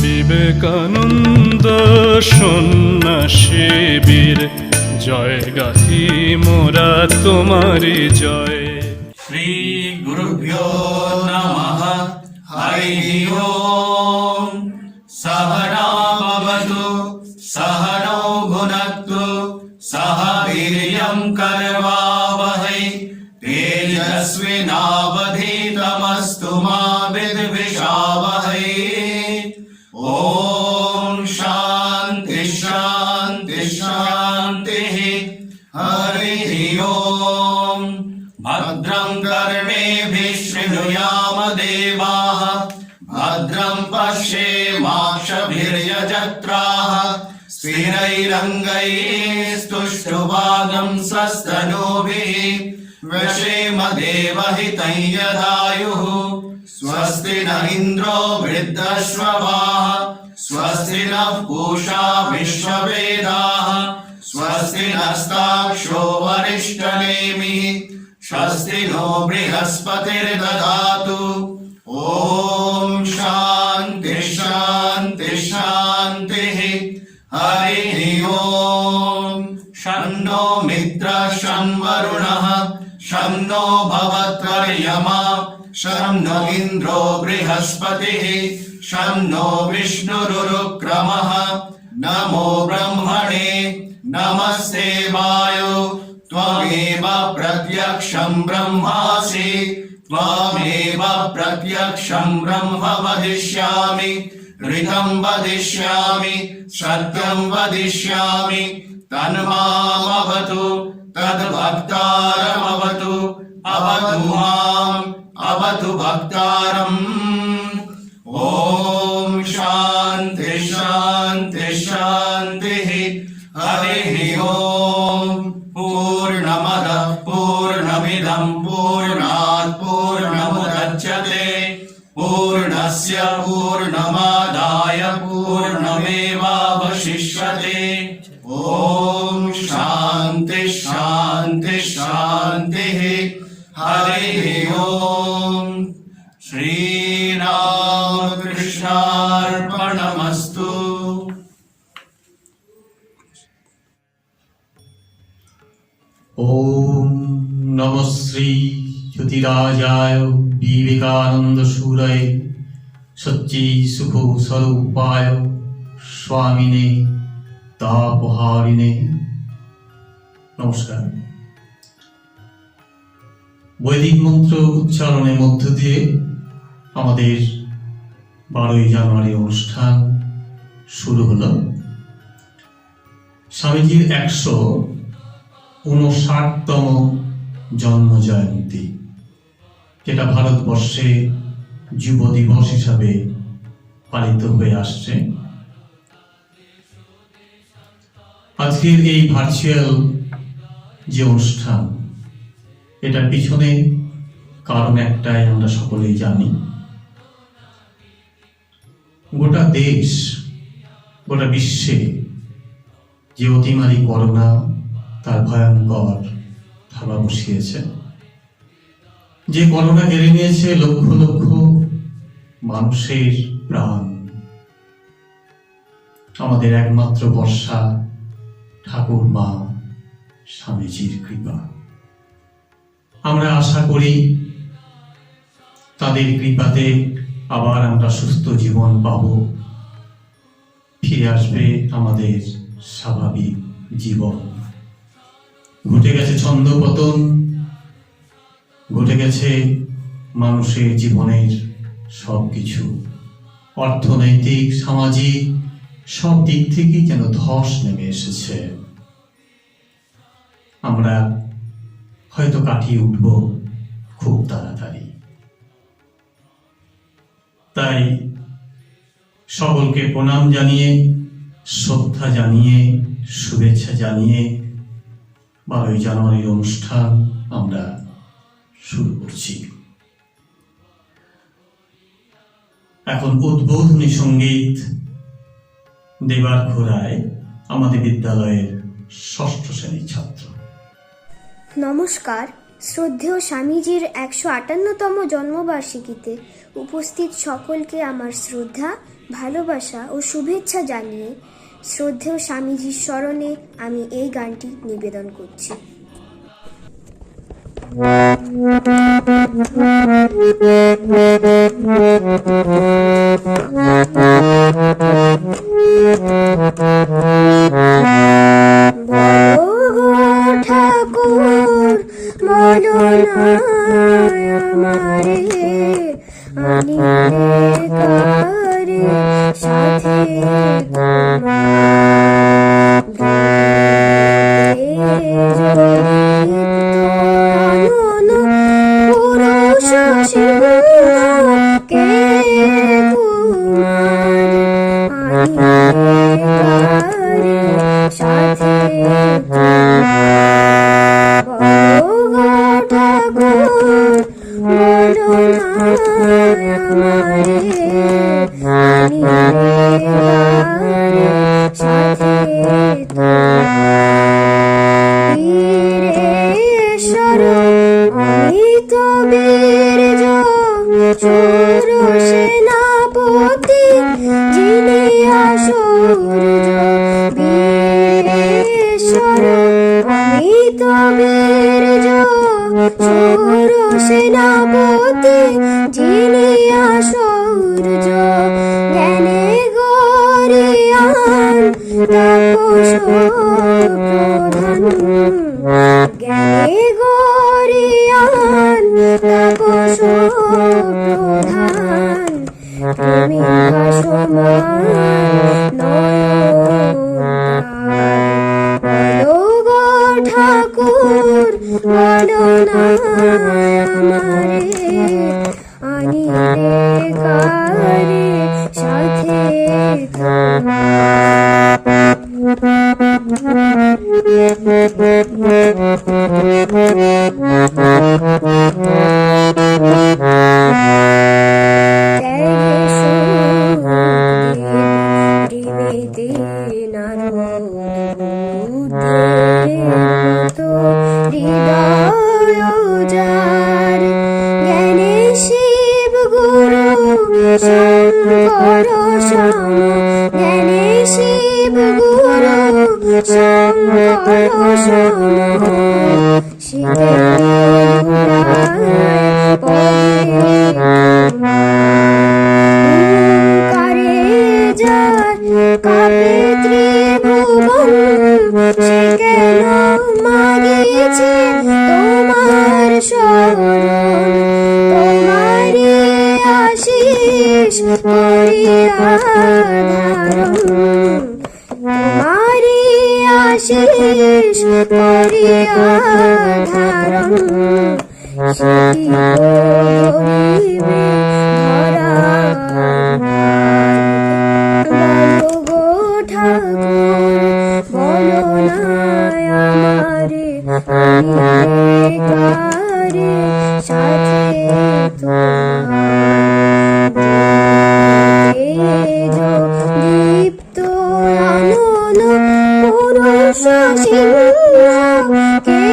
বিবেকানন্দ সন্ন্যাসীবীর জয় গাহি মোরা তোমারি জয়। শ্রী গুরুভ্যো নমঃ। হরি ওম। সহনা ভবতু সহনৌ ভুনক্তু সহ বীর্যং করবাবহৈ তেজস্বিনাবধীতমস্তু মা বিদ্বিষাবহৈ। ওম শান্তি শান্তি শান্তিঃ। হরি ওম। ভদ্রং কর্ণেभिः शृणुयाम देवाः भद्रं पश्येमाक्षभिर्यजत्राः स्थिरैरङ्गैस्तुष्टुवागं स्वस्तनूभिः व्यशेम देवहितं यदायुः। स्वस्ति न इन्द्रो वृद्धश्रवाः स्वस्ति नः पूषा विश्ववेदाः स्वस्ति नस्ताक्षो वरिष्ठनेमिः स्वस्ति नो बृहस्पतिर्दधातु। ओम शांति शांति शांतिः। हरि ओम। शन्नो मित्रः शं वरुणः शं नो भवत्वर्यमा शं नो इन्द्रो बृहस्पतिः शं नो विष्णुरुक्रमः। नमो ब्रह्मणे नमस्ते वायो त्वमेव प्रत्यक्षं ब्रह्मासि त्वमेव प्रत्यक्षं ब्रह्म वदिष्यामि। ऋतं वदिष्यामि सत्यं वदिष्यामि। तन्मामवतु तद्भक्तारमवतु अवतु माम् अवतु भक्तारम्। ओम शांति शांति शांतिः। हरि ओम। पूर्णमदः पूर्णमिदं पूर्णात् पूर्णमुदच्यते पूर्णस्य पूर्णमादाय पूर्णमेवावशिष्यते। ओम शांति शांति शांतिः। हरि ओम। श्रीरामकृष्णार्पणमस्तु। ओम नमः श्री ज्योतिराजाय विवेकानंद सूरये सच्ची सुख स्वरूपाय स्वामिने तापहारिणे नमस्कार। বৈদিক মন্ত্র উচ্চারণের মধ্য দিয়ে আমাদের 12ই জানুয়ারি অনুষ্ঠান শুরু হলো। স্বামীজির 159তম জন্ম জয়ন্তী, যেটা ভারতবর্ষে যুব দিবস হিসাবে পালিত হয়ে আসছে। আজকের এই ভার্চুয়াল যে অনুষ্ঠান, এটার পিছনে কারণ একটাই, আমরা সকলেই জানি। গোটা দেশ, গোটা বিশ্বে যে অতিমারী করোনা তার ভয়ঙ্কর থাবা বসিয়েছে, যে করোনা কেড়ে নিয়েছে লক্ষ লক্ষ মানুষের প্রাণ। আমাদের একমাত্র ভরসা ঠাকুর মা স্বামীজির কৃপা। আমরা আশা করি তাদের কৃপাতে আবার আমরা সুস্থ জীবন পাব, ফিরে আসবে আমাদের স্বাভাবিক জীবন। ঘটে গেছে ছন্দপতন, ঘটে গেছে মানুষের জীবনের সবকিছু, অর্থনৈতিক সামাজিক সব দিক থেকেই যেন ধস নেমে এসেছে। আমরা হয়তো কাটিয়ে উঠব খুব তাড়াতাড়ি। তাই সকলকে প্রণাম জানিয়ে, শ্রদ্ধা জানিয়ে, শুভেচ্ছা জানিয়ে 12ই জানুয়ারির অনুষ্ঠান আমরা শুরু করছি। এখন উদ্বোধনী সঙ্গীত দেবার ঘোড়ায় আমাদের বিদ্যালয়ের 6ষ্ঠ শ্রেণীর ছাত্র। নমস্কার। শ্রদ্ধেয় স্বামীজির 158তম জন্মবার্ষিকীতে উপস্থিত সকলকে আমার শ্রদ্ধা, ভালোবাসা ও শুভেচ্ছা জানিয়ে শ্রদ্ধেয় স্বামীজির স্মরণে আমি এই গানটি নিবেদন করছি। ঠাকুর বলো না আমারে আনিলে কারে সাথে পুরুষ কে সাথে সেনাপতি যিনি আসুর্য বীরেশ্বর অমিত বীর্য সুর সেনাপতি যিনি আসুর্য জ্ঞানে গরিয়ান তাপস প্রধান জ্ঞানে গরিয়ান তাপস প্রধান তুমি ভাসমান বলো গো ঠাকুর বলো না আমারে আনিলে কারে সাথে জ্ঞানে শিব গুরু শঙ্কর শ্যাম জ্ঞানে শিব গুরু শঙ্কর শ্যাম শিবে কারে যার কাপে ত্রিভুবন সে কেন মাগিছে তোমার শরণ তোমারি আশিস করিয়া ধারণ তোমারি আশিস করিয়া ধারণ সেটি করিবে ধরা বলো গো ঠাকুর বলো না আমারে আনিলে কারে সাথে তেজ দীপ্ত আনন পুরুষ সিংহ কে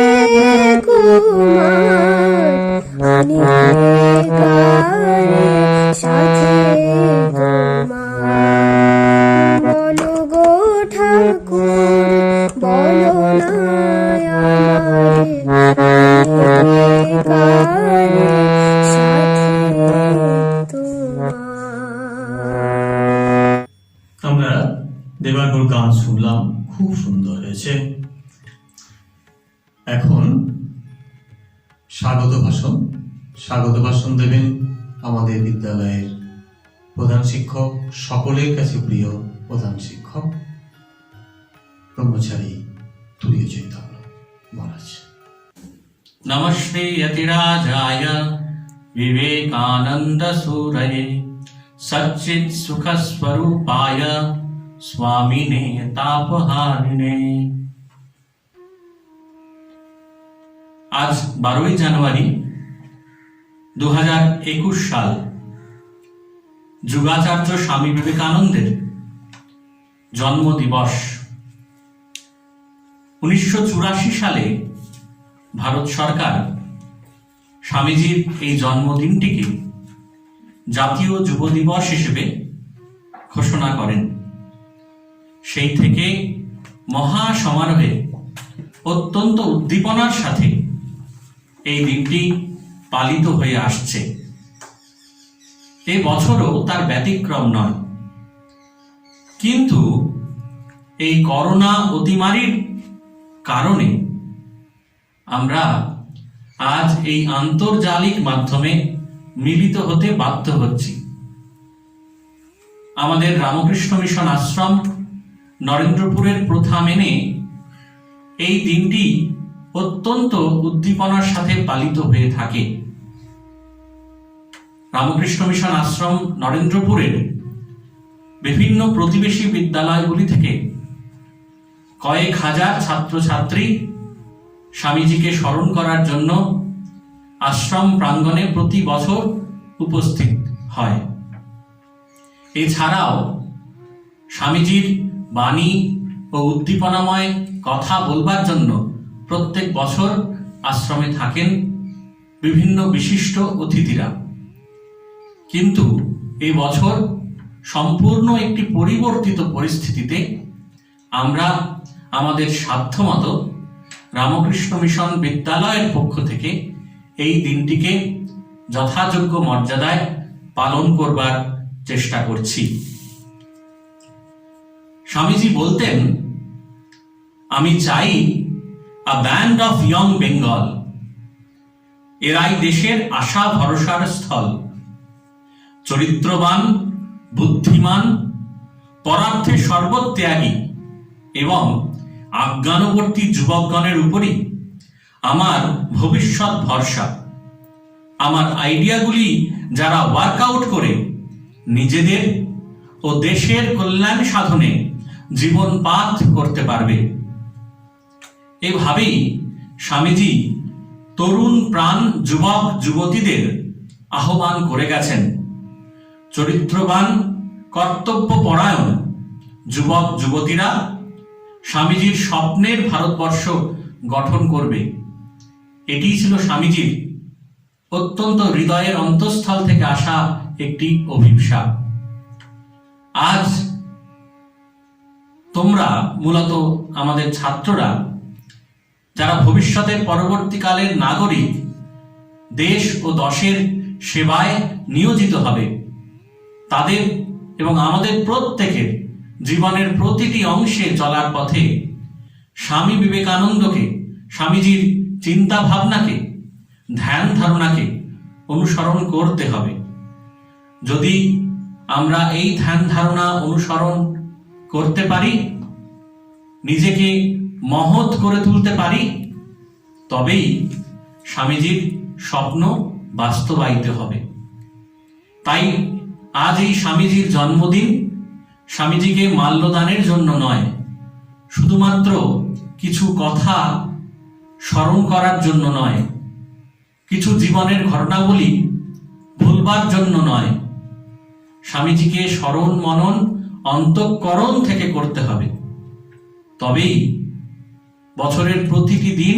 কুমার আনিলে কারে সাথে তোমার বলো গো ঠাকুর বলো না আমারে কারে সাথে তোমার। আমরা দেবাগর গান শুনলাম, খুব সুন্দর হয়েছে। এখন স্বাগত ভাষণ দেবেন আমাদের বিদ্যালয়ের প্রধান শিক্ষক, সকলের কাছে প্রিয় প্রধান শিক্ষক ব্রহ্মচারী তুরীয় চৈতন্য মহারাজ। नमस्ते यतिराजाय विवेकानंद सूरये सच्चित सुख स्वरूपाय स्वामिने तापहारिणे। आज 12 জানুয়ারি 2021 সাল যুগাচার্য স্বামী বিবেকানন্দের জন্মদিবস। 1984 সালে ভারত সরকার স্বামীজির এই জন্মদিনটিকে জাতীয় যুব দিবস হিসেবে ঘোষণা করেন। সেই থেকে মহা সমারোহে অত্যন্ত উদ্দীপনার সাথে এই দিনটি পালিত হয়ে আসছে। এই বছরও তার ব্যতিক্রম নয়। কিন্তু এই করোনা অতিমারীর কারণে আমরা আজ এই আন্তর্জালিক মাধ্যমে মিলিত হতে বাধ্য হচ্ছি। আমাদের রামকৃষ্ণ মিশন আশ্রম নরেন্দ্রপুরের প্রথা মেনে এই দিনটি অত্যন্ত উদ্দীপনার সাথে পালিত হয়ে থাকে। রামকৃষ্ণ মিশন আশ্রম নরেন্দ্রপুরের বিভিন্ন প্রতিবেশী বিদ্যালয়গুলি থেকে কয়েক হাজার ছাত্রছাত্রী স্বামীজিকে স্মরণ করার জন্য আশ্রম প্রাঙ্গণে প্রতি বছর উপস্থিত হয়। এছাড়াও স্বামীজির বাণী ও উদ্দীপনাময় কথা বলবার জন্য প্রত্যেক বছর আশ্রমে থাকেন বিভিন্ন বিশিষ্ট অতিথিরা। কিন্তু এই বছর সম্পূর্ণ একটি পরিবর্তিত পরিস্থিতিতে আমরা আমাদের সাধ্যমতো রামকৃষ্ণ মিশন বিদ্যালয়ের পক্ষ থেকে এই দিনটিকে যথাযোগ্য মর্যাদায় পালন করবার চেষ্টা করছি। স্বামীজি বলতেন, আমি চাই আ ব্যান্ড অফ ইয়ং বেঙ্গল, এরাই দেশের আশা ভরসার স্থল, চরিত্রবান, বুদ্ধিমান, পরার্থে সর্বত্যাগী এবং আজ্ঞানুবর্তী যুবকগণের উপরই আমার ভবিষ্যৎ ভরসা। আমার আইডিয়াগুলি যারা ওয়ার্কআউট করে নিজেদের ও দেশের কল্যাণ সাধনে জীবনপাত করতে পারবে। এভাবেই স্বামীজি তরুণ প্রাণ যুবক যুবতীদের আহ্বান করে গেছেন। চরিত্রবান, কর্তব্যপরায়ণ যুবক যুবতীরা স্বামীজির স্বপ্নের ভারতবর্ষ গঠন করবে। এটি ছিল স্বামীজির অত্যন্ত হৃদয়ের অন্তঃস্থল থেকে আসা একটি অভিপ্সা। আজ তোমরা মূলত আমাদের ছাত্ররা যারা ভবিষ্যতের পরবর্তীকালের নাগরিক, দেশ ও দশের সেবায় নিয়োজিত হবে, তাদের এবং আমাদের প্রত্যেকের জীবনের প্রতিটি অংশে চলার পথে স্বামী বিবেকানন্দকে, স্বামীজির চিন্তা ভাবনাকে, ধ্যান ধারণাকে অনুসরণ করতে হবে। যদি আমরা এই ধ্যান ধারণা অনুসরণ করতে পারি, নিজেকে মহৎ করে তুলতে পারি, তবেই স্বামীজির স্বপ্ন বাস্তবায়িত হবে। তাই আজ এই স্বামীজির জন্মদিন স্বামীজিকে মাল্যদানের জন্য নয়, শুধুমাত্র কিছু কথা স্মরণ করার জন্য নয়, কিছু জীবনের ঘটনাবলী ভুলবার জন্য নয়, স্বামীজিকে স্মরণ মনন অন্তঃকরণ থেকে করতে হবে। তবেই বছরের প্রতিটি দিন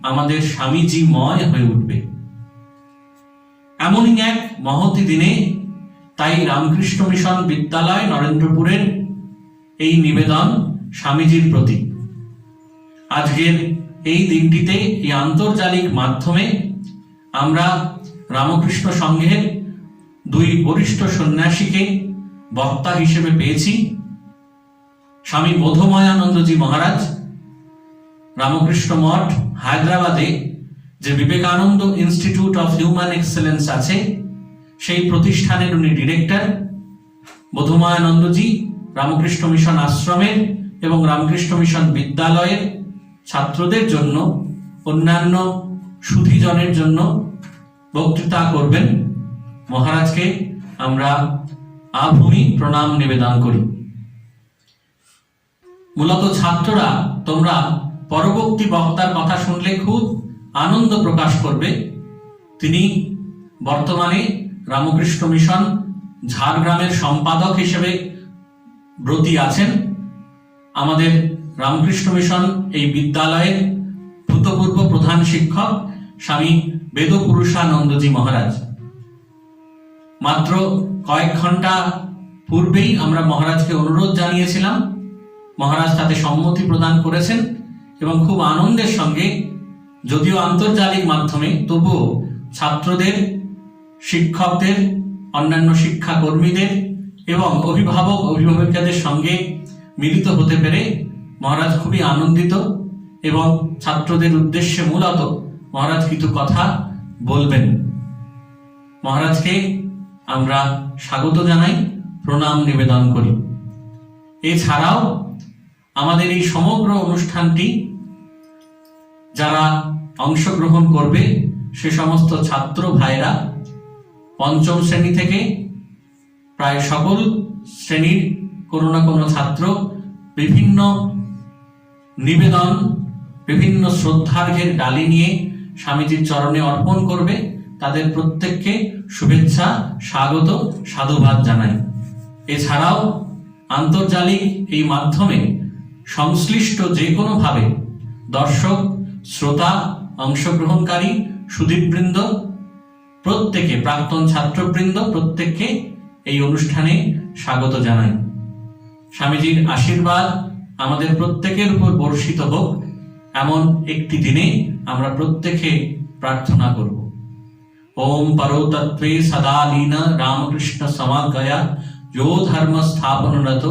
আমাদের স্বামীজিময় হয়ে উঠবে। এমনই এক মহতি দিনে তাই রামকৃষ্ণ মিশন বিদ্যালয় নরেন্দ্রপুরের এই নিবেদন স্বামীজির প্রতি। আজকের এই দিনটিতে এই আন্তর্জালিক মাধ্যমে আমরা রামকৃষ্ণ সংঘের দুই বরিষ্ঠ সন্ন্যাসীকে বক্তা হিসেবে পেয়েছি। স্বামী বোধময়ানন্দজি মহারাজ, রামকৃষ্ণ মঠ হায়দ্রাবাদে যে Vivekananda institute of human excellence আছে, সেই প্রতিষ্ঠানের উনি ডিরেক্টর। বোধময়ানন্দজি রামকৃষ্ণ মিশন আশ্রমের এবং রামকৃষ্ণ মিশন বিদ্যালয়ের ছাত্রদের জন্য, অন্যান্য সুধীজনের জন্য বক্তৃতা করবেন। মহারাজকে আমরা আভূমি প্রণাম নিবেদন করি। মূলত ছাত্ররা তোমরা পরবর্তী বক্তার কথা শুনলে খুব আনন্দ প্রকাশ করবে। তিনি বর্তমানে রামকৃষ্ণ মিশন ঝাড়গ্রামের সম্পাদক হিসেবে ব্রতী আছেন। আমাদের রামকৃষ্ণ মিশন এই বিদ্যালয়ের ভূতপূর্ব প্রধান শিক্ষক স্বামী বেদপুরুষানন্দজি মহারাজ। মাত্র কয়েক ঘন্টা পূর্বেই আমরা মহারাজকে অনুরোধ জানিয়েছিলাম, মহারাজ তাতে সম্মতি প্রদান করেছেন এবং খুব আনন্দের সঙ্গে, যদিও আন্তর্জালিক মাধ্যমে, তবুও ছাত্রদের, শিক্ষকদের, অন্যান্য শিক্ষাকর্মীদের এবং অভিভাবক অভিভাবিকাদের সঙ্গে মিলিত হতে পেরে মহারাজ খুবই আনন্দিত এবং ছাত্রদের উদ্দেশ্যে মূলত মহারাজ কিছু কথা বলবেন। মহারাজকে আমরা স্বাগত জানাই, প্রণাম নিবেদন করি। এছাড়াও আমাদের এই সমগ্র অনুষ্ঠানটি যারা অংশগ্রহণ করবে সে সমস্ত ছাত্র ভাইরা পঞ্চম শ্রেণী থেকে প্রায় সকল শ্রেণীর কোনো না কোনো ছাত্র বিভিন্ন নিবেদন, বিভিন্ন শ্রদ্ধার্ঘ্যের ডালি নিয়ে স্বামীজির চরণে অর্পণ করবে। তাদের প্রত্যেককে শুভেচ্ছা, স্বাগত, সাধুবাদ জানাই। এছাড়াও আন্তর্জালিক এই মাধ্যমে সংশ্লিষ্ট যে কোনোভাবে দর্শক, শ্রোতা, অংশগ্রহণকারী সুধীবৃন্দ প্রত্যেকে, প্রাক্তন ছাত্রবৃন্দ প্রত্যেককে এই অনুষ্ঠানে স্বাগত জানাই। স্বামীজির আশীর্বাদ আমাদের প্রত্যেকের উপর বর্ষিত হোক, এমন একটি দিনে আমরা প্রত্যেকে প্রার্থনা করব। ওম পরতত্ত্বে সদা লীন রামকৃষ্ণ সমাগয়া যো ধর্ম স্থাপনরত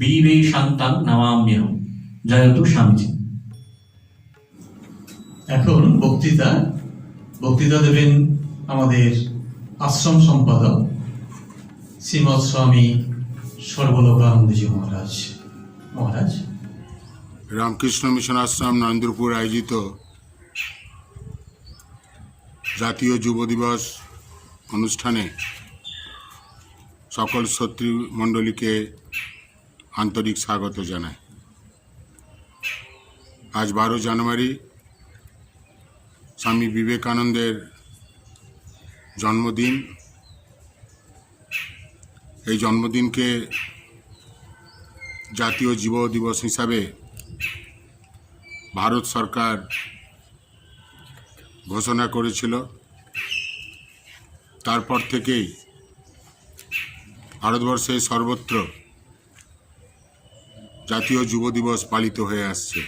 বীরে শান্তাং নমাম্যহম। জয়তু স্বামীজি। এখন বক্তৃতা দেবেন আমাদের আশ্রম সম্পাদক শ্রীমৎ স্বামী সর্বলোকানন্দজি মহারাজ। মহারাজ। রামকৃষ্ণ মিশন আশ্রম নরেন্দ্রপুর আয়োজিত জাতীয় যুব দিবস অনুষ্ঠানে সকল শ্রোতৃমণ্ডলীকে আন্তরিক স্বাগত জানাই। আজ 12 জানুয়ারি স্বামী বিবেকানন্দের জন্মদিন। এই জন্মদিনকে জাতীয় যুব দিবস হিসাবে ভারত সরকার ঘোষণা করেছিল। তারপর থেকেই ভারতবর্ষের সর্বত্র জাতীয় যুব দিবস পালিত হয়ে আসছে।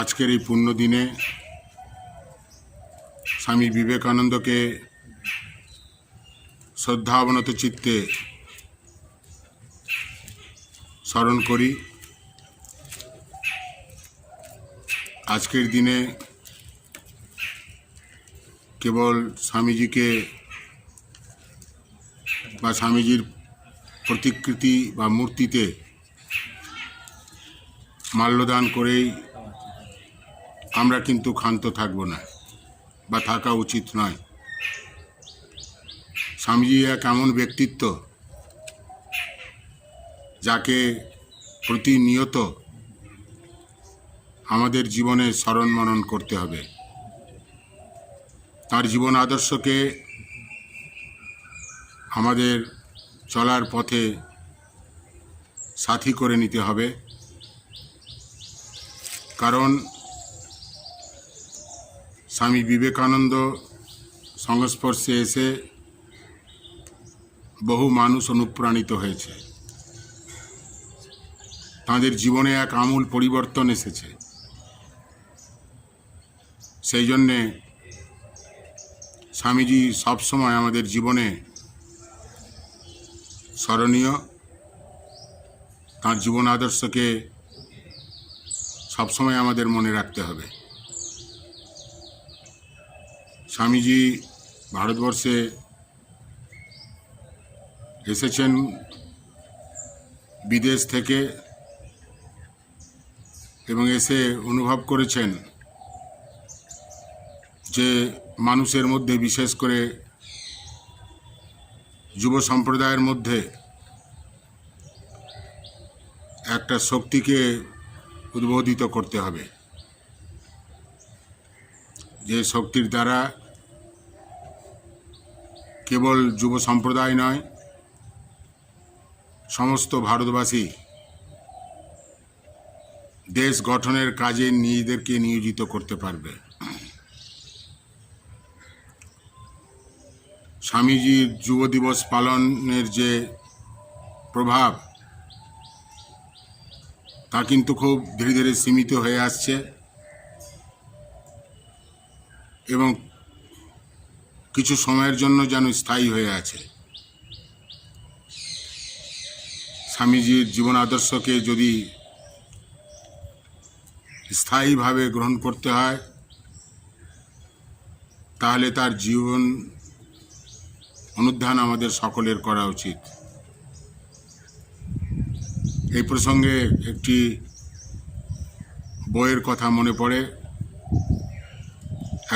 আজকের এই পুণ্য দিনে স্বামী বিবেকানন্দকে শ্রদ্ধাবনত চিত্তে স্মরণ করি। আজকের দিনে কেবল স্বামীজিকে বা স্বামীজির প্রতিকৃতি বা মূর্তিতে মাল্যদান করেই আমরা কিন্তু ক্ষান্ত থাকব না, বা থাকা উচিত নয়। স্বামীজি এক এমন ব্যক্তিত্ব যাকে প্রতিনিয়ত আমাদের জীবনে স্মরণ মনন করতে হবে। তার জীবন আদর্শকে আমাদের চলার পথে সাথী করে নিতে হবে, কারণ স্বামী বিবেকানন্দ সংস্পর্শে এসে বহু মানুষ অনুপ্রাণিত হয়েছে। তাদের জীবনে এক আমূল পরিবর্তন এসেছে। সেই জন্যে স্বামীজি সবসময় আমাদের জীবনে স্মরণীয়। তাঁর জীবন আদর্শকে সবসময় আমাদের মনে রাখতে হবে। স্বামীজি ভারতবর্ষে এসেছেন বিদেশ থেকে এবং এসে অনুভব করেছেন যে মানুষের মধ্যে, বিশেষ করে যুব সম্প্রদায়ের মধ্যে একটা শক্তিকে উদ্বোধিত করতে হবে, যে শক্তির দ্বারা কেবল যুব সম্প্রদায় নয়, সমস্ত ভারতবাসী দেশ গঠনের কাজে নিজেদেরকে নিয়োজিত করতে পারবে। স্বামীজির যুব দিবস পালনের যে প্রভাব তা কিন্তু খুব ধীরে ধীরে সীমিত হয়ে আসছে এবং কিছু সময়ের জন্য যেন স্থায়ী হয়ে আছে। স্বামীজির জীবন আদর্শকে যদি স্থায়ীভাবে গ্রহণ করতে হয় তাহলে তার জীবন অনুধ্যান আমাদের সকলের করা উচিত। এই প্রসঙ্গে একটি বইয়ের কথা মনে পড়ে।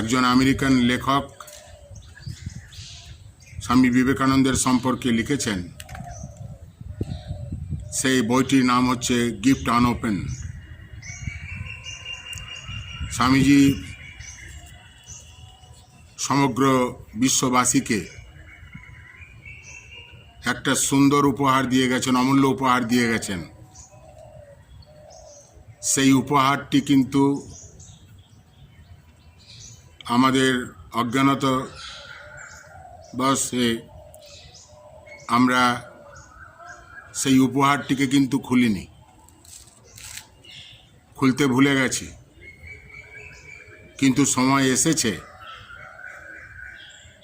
একজন আমেরিকান লেখক স্বামী বিবেকানন্দের সম্পর্কে লিখেছেন। সেই বইটির নাম হচ্ছে গিফট আনওপেন। স্বামীজি সমগ্র বিশ্ববাসীকে একটা সুন্দর উপহার দিয়ে গেছেন, অমূল্য উপহার দিয়ে গেছেন। সেই উপহারটি কিন্তু আমাদের অজ্ঞানতা বশে আমরা সেই উপহারটিকে কিন্তু খুলিনি, খুলতে ভুলে গেছি। কিন্তু সময় এসেছে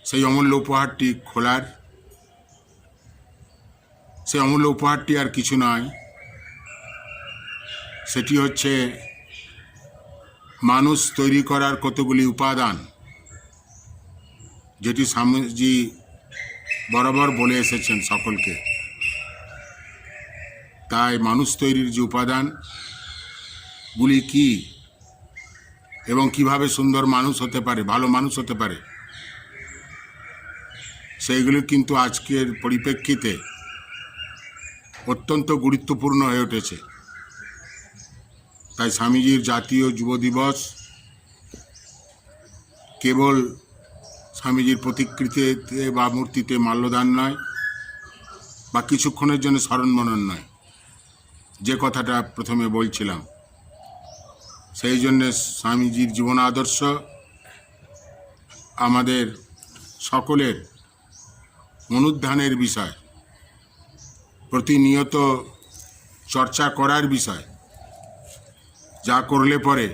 সেই অমূল্য উপহারটি খোলার। সেই অমূল্য উপহারটি আর কিছু নয়, সেটি হচ্ছে মানুষ তৈরি করার কতগুলি উপাদান, যেটি স্বামীজি বরাবর বলে এসেছেন সকলকে। তাই মানুষ তৈরির যে উপাদানগুলি কি এবং কিভাবে সুন্দর মানুষ হতে পারে, ভালো মানুষ হতে পারে, সেইগুলি কিন্তু আজকের পরিপ্রেক্ষিতে অত্যন্ত গুরুত্বপূর্ণ হয়ে উঠেছে। তাই স্বামীজির জাতীয় যুব দিবস কেবল স্বামীজির প্রতিকৃতিতে বা মূর্তিতে মাল্যদান নয়, বা কিছুক্ষণের জন্য স্মরণ মনন নয়, যে কথাটা প্রথমে বলছিলাম। সেই জন্যে স্বামীজির জীবন আদর্শ আমাদের সকলের অনুধ্যানের বিষয়, প্রতিনিয়ত চর্চা করার বিষয়, যা করলে পরে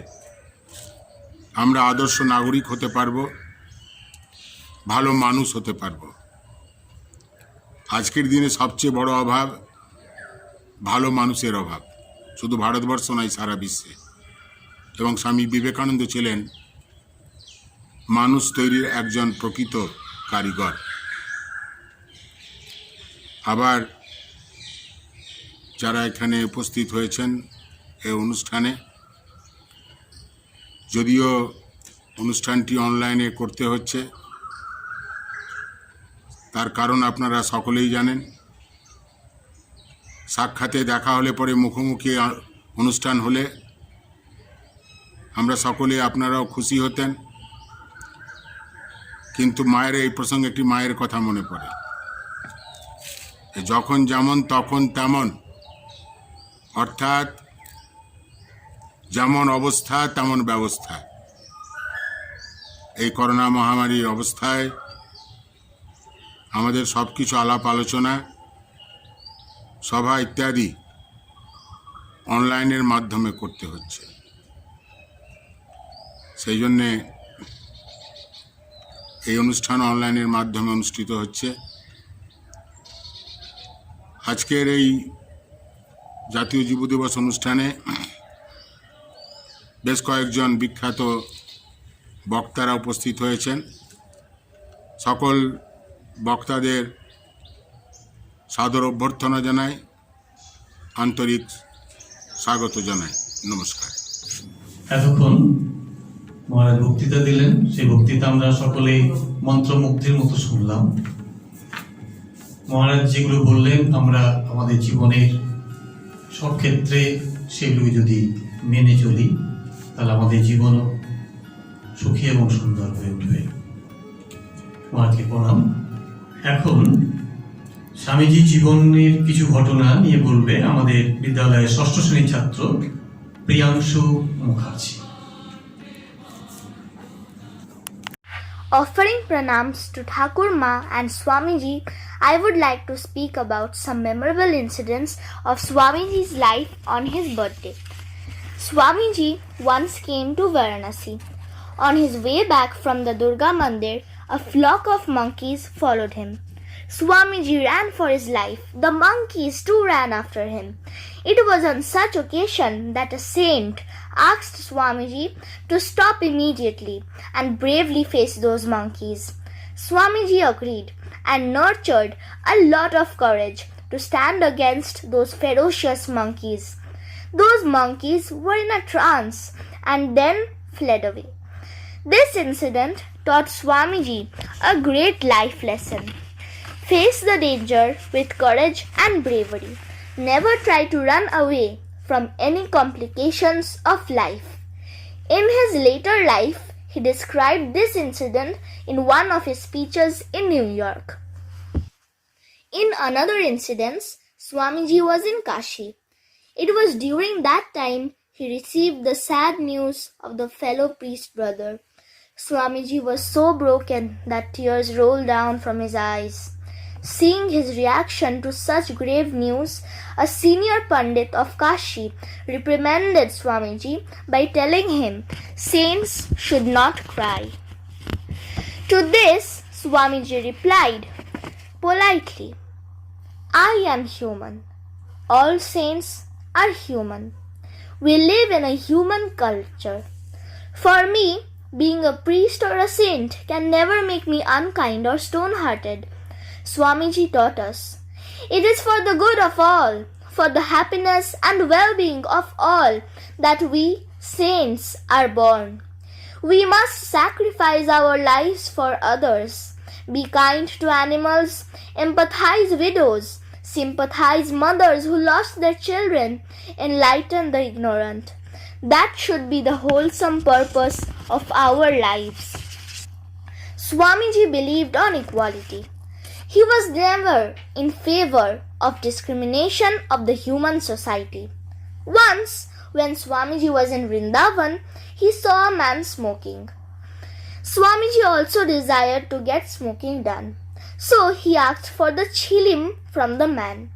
আমরা আদর্শ নাগরিক হতে পারব, ভালো মানুষ হতে পারব। আজকের দিনে সবচেয়ে বড় অভাব ভালো মানুষের অভাব, শুধু ভারতবর্ষ নয়, সারা বিশ্বে। এবং স্বামী বিবেকানন্দ ছিলেন মানুষ তৈরির একজন প্রকৃত কারিগর। আবার যারা এখানে উপস্থিত হয়েছেন এই অনুষ্ঠানে, যদিও অনুষ্ঠানটি অনলাইনে করতে হচ্ছে, তার কারণ আপনারা সকলেই জানেন। সাক্ষাতে দেখা হলে পরে, মুখোমুখি অনুষ্ঠান হলে আমরা সকলে, আপনারাও খুশি হতেন। কিন্তু মায়ের এই প্রসঙ্গে একটি মায়ের কথা মনে পড়ে, যখন যেমন তখন তেমন, অর্থাৎ যেমন অবস্থা তেমন ব্যবস্থা। এই করোনা মহামারীর অবস্থায় আমাদের সব কিছু আলাপ আলোচনা, সভা ইত্যাদি অনলাইনের মাধ্যমে করতে হচ্ছে। সেই জন্যে এই অনুষ্ঠান অনলাইনের মাধ্যমে অনুষ্ঠিত হচ্ছে। আজকের এই জাতীয় যুব দিবস অনুষ্ঠানে বেশ কয়েকজন বিখ্যাত বক্তারা উপস্থিত হয়েছেন। সকল বক্তাদের সাদর অভ্যর্থনা জানাই, আন্তরিক স্বাগত জানাই। নমস্কার। এতক্ষণ মহারাজ বক্তৃতা দিলেন, সেই বক্তৃতা আমরা সকলে মন্ত্রমুগ্ধের মতো শুনলাম। মহারাজ যেগুলো বললেন, আমরা আমাদের জীবনের সব ক্ষেত্রে সেগুলো যদি মেনে চলি, তাহলে আমাদের জীবনও সুখী এবং সুন্দর হয়ে উঠবে। মহারাজকে প্রণাম। এখন স্বামীজি জীবনের কিছু ঘটনা নিয়ে বলবে আমাদের বিদ্যালয়ের ষষ্ঠ শ্রেণীর ছাত্র Priyanshu Mukherjee. Offering pranams to Thakur Ma and Swamiji, I would like to speak about some memorable incidents of Swamiji's life on his birthday. Swamiji once came to Varanasi. On his way back from the Durga Mandir, a flock of monkeys followed him. Swamiji ran for his life. The monkeys too ran after him. It was on such occasion that a saint asked Swamiji to stop immediately and bravely face those monkeys. Swamiji agreed and nurtured a lot of courage to stand against those ferocious monkeys. Those monkeys were in a trance and then fled away. This incident taught Swamiji a great life lesson. Face the danger with courage and bravery. Never try to run away from any complications of life. In his later life, he described this incident in one of his speeches in New York. In another incident, Swamiji was in Kashi. It was during that time he received the sad news of the fellow priest brother. Swamiji was so broken that tears rolled down from his eyes. Seeing his reaction to such grave news, a senior Pandit of Kashi reprimanded Swamiji by telling him saints should not cry. To this, Swamiji replied politely, I am human. All saints are human. We live in a human culture. For me, being a priest or a saint can never make me unkind or stone-hearted. Swamiji taught us, it is for the good of all, for the happiness and well-being of all that we, saints, are born. We must sacrifice our lives for others, be kind to animals, empathize widows, sympathize mothers who lost their children, enlighten the ignorant. That should be the wholesome purpose of our lives. Swamiji believed on equality. He was never in favor of discrimination of the human society. Once, when Swamiji was in Vrindavan, he saw a man smoking. Swamiji also desired to get smoking done. So he asked for the chilim from the man.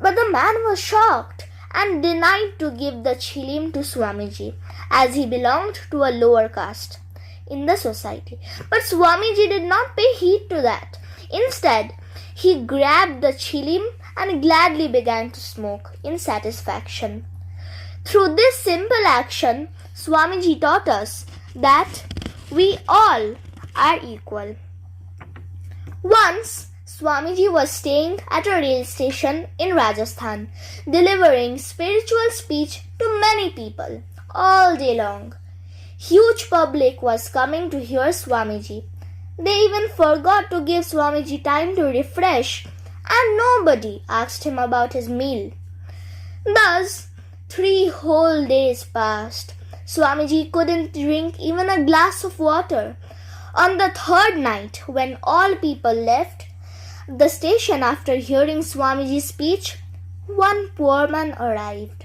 But the man was shocked and denied to give the chilim to Swamiji, as he belonged to a lower caste in the society. But Swamiji did not pay heed to that. Instead, he grabbed the chilim and gladly began to smoke in satisfaction. Through this simple action, Swamiji taught us that we all are equal. Once, Swamiji was staying at a rail station in Rajasthan, delivering spiritual speech to many people all day long. Huge public was coming to hear Swamiji. They even forgot to give Swamiji time to refresh, and nobody asked him about his meal. Thus, 3 whole days passed. Swamiji couldn't drink even a glass of water. On the 3rd night, when all people left the station after hearing Swamiji's speech, one poor man arrived.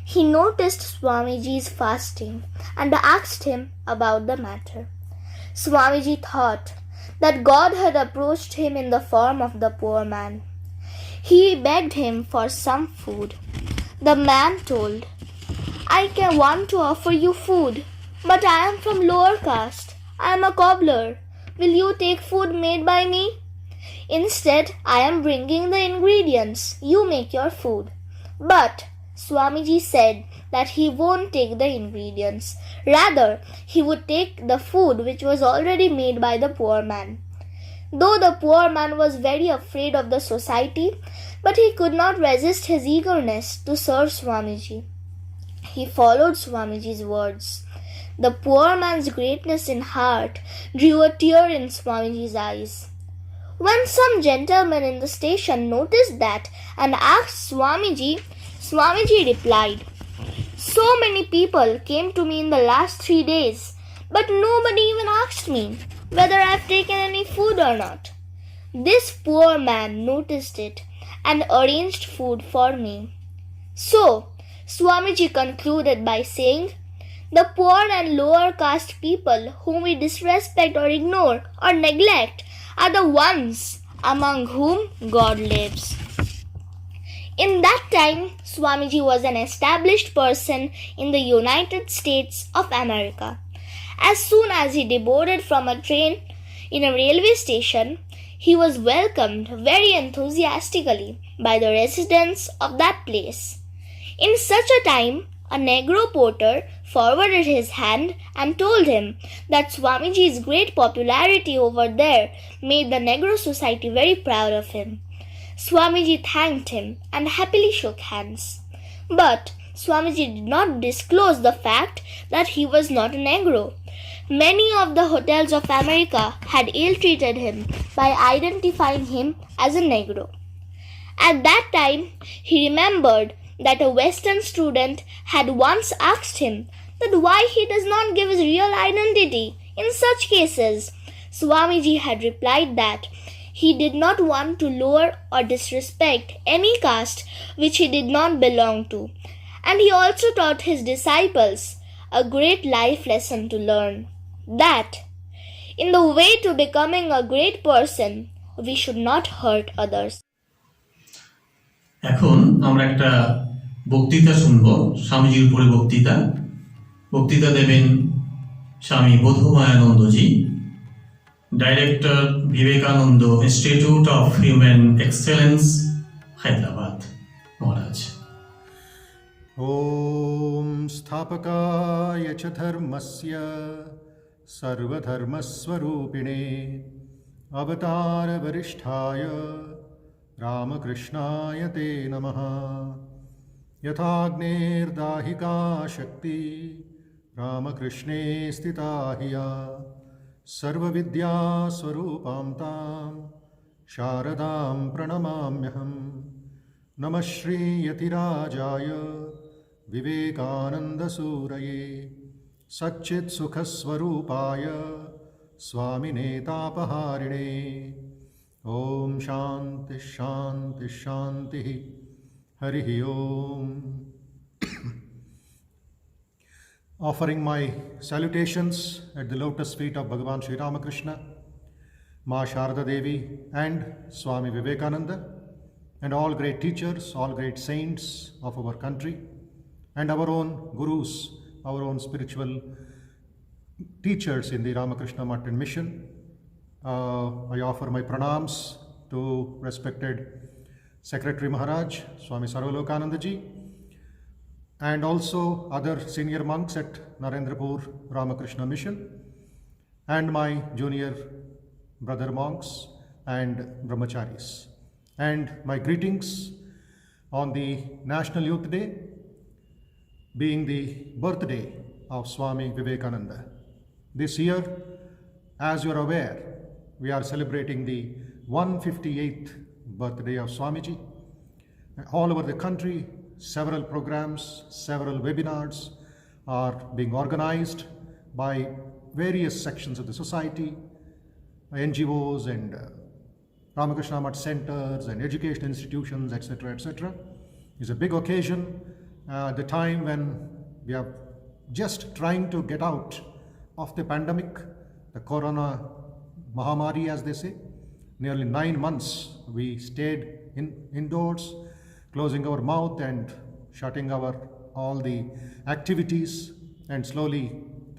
He noticed Swamiji's fasting and asked him about the matter. Swamiji thought that God had approached him in the form of the poor man. He begged him for some food. The man told, I can want to offer you food, but I am from lower caste. I am a cobbler. Will you take food made by me? Instead, I am bringing the ingredients. You make your food. But Swamiji said that he won't take the ingredients. Rather, he would take the food which was already made by the poor man. Though the poor man was very afraid of the society, but he could not resist his eagerness to serve Swamiji. He followed Swamiji's words. The poor man's greatness in heart drew a tear in Swamiji's eyes. When some gentleman in the station noticed that and asked Swamiji, Swamiji replied, So many people came to me in the last 3 days, but nobody even asked me whether I have taken any food or not. This poor man noticed it and arranged food for me. So, Swamiji concluded by saying, The poor and lower caste people whom we disrespect or ignore or neglect are the ones among whom God lives. In that time, Swamiji was an established person in the United States of America. As soon as he deboarded from a train in a railway station, he was welcomed very enthusiastically by the residents of that place. In such a time, a Negro porter forwarded his hand and told him that Swamiji's great popularity over there made the Negro society very proud of him. Swamiji thanked him and happily shook hands. But Swamiji did not disclose the fact that he was not a Negro. Many of the hotels of America had ill-treated him by identifying him as a Negro. At that time, he remembered that a Western student had once asked him that why he does not give his real identity in such cases. Swamiji had replied that he did not want to lower or disrespect any caste which he did not belong to, and he also taught his disciples a great life lesson to learn, that in the way to becoming a great person, we should not hurt others. এখন আমরা একটা বক্তৃতা শুনব, স্বামীজির উপরে বক্তৃতা দেবেন Swami Bodhamayanandaji, director Vivekananda institute of human excellence, Hyderabad. মহারাজ। ॐ स्थापकाय च धर्मस्य सर्वधर्मस्वरूपिणे अवतारवरिष्ठाय रामकृष्णाय ते नमः। यथाग्नेर्दाहिका शक्ति रामकृष्णे स्थिता हिया सर्वविद्यास्वरूपां तां शारदां प्रणमाम्यहम्। नमः श्रीयतिराजाय विवेकानन्दसूरये सच्चित्सुखस्वरूपाय स्वामिनेतापहारिणे। ॐ शान्ति शान्ति शान्तिः। हरिः ॐ। Offering my salutations at the lotus feet of Bhagavan Sri Ramakrishna, Ma Sharada Devi and Swami Vivekananda, and all great teachers, all great saints of our country, and our own gurus, our own spiritual teachers in the Ramakrishna Math and Mission. I offer my pranams to respected Secretary Maharaj, Swami Sarvalokanandaji, and also other senior monks at Narendrapur Ramakrishna Mission, and my junior brother monks and brahmacharis. And my greetings on the National Youth Day, being the birthday of Swami Vivekananda. This year, as you are aware, we are celebrating the 158th birthday of Swamiji. All over the country, several programs, several webinars are being organized by various sections of the society, NGOs and Ramakrishna Math centers and education institutions, etc., etc. It's a big occasion, the time when we are just trying to get out of the pandemic, the Corona Mahamari, as they say. Nearly 9 months we stayed indoors, closing our mouth and shutting all the activities, and slowly,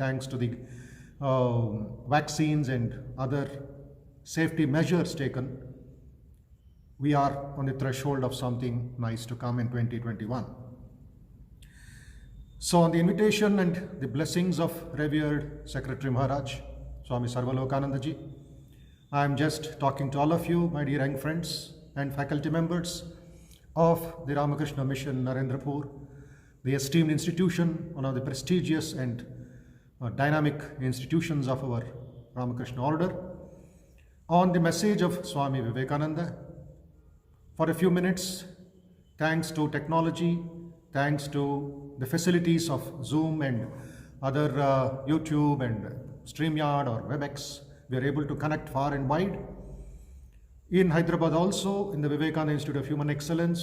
thanks to the vaccines and other safety measures taken, we are on the threshold of something nice to come in 2021. So on the invitation and the blessings of revered Secretary Maharaj, Swami Sarvalokanandaji, I am just talking to all of you, my dear young friends and faculty members of the Ramakrishna Mission, Narendrapur, the esteemed institution, one of the prestigious and dynamic institutions of our Ramakrishna order, on the message of Swami Vivekananda. For a few minutes, thanks to technology, thanks to the facilities of Zoom and other YouTube and StreamYard or WebEx, we are able to connect far and wide. In Hyderabad also, in the Vivekananda Institute of Human Excellence,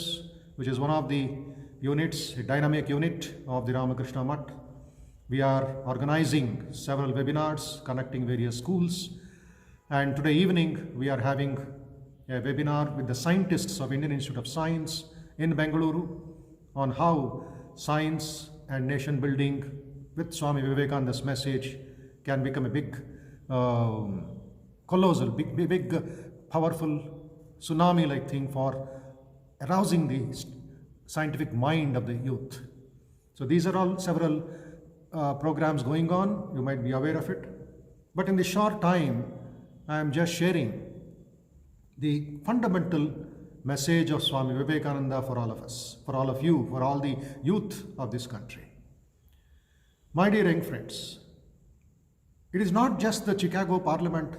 which is one of the units, a dynamic unit of the Ramakrishna Math, We are organizing several webinars connecting various schools. And today evening, we are having a webinar with the scientists of Indian Institute of Science in Bengaluru on how science and nation building with Swami Vivekananda's message can become a big, colossal, big, powerful tsunami-like thing for arousing the scientific mind of the youth. So these are all several programs going on. You might be aware of it. But in the short time, I am just sharing the fundamental message of Swami Vivekananda for all of us, for all of you, for all the youth of this country. My dear young friends, it is not just the Chicago Parliament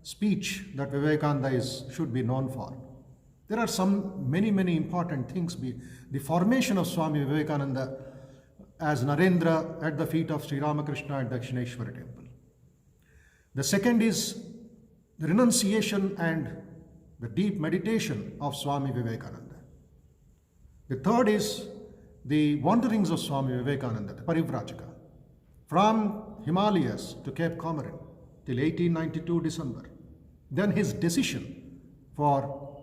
speech that Vivekananda should be known for. There are many important things. The formation of Swami Vivekananda as Narendra at the feet of Sri Ramakrishna at Dakshineshwara temple. The second is the renunciation and the deep meditation of Swami Vivekananda. The third is the wanderings of Swami Vivekananda, the Parivrajaka, from Himalayas to Cape Comorin till 1892 December. Then his decision for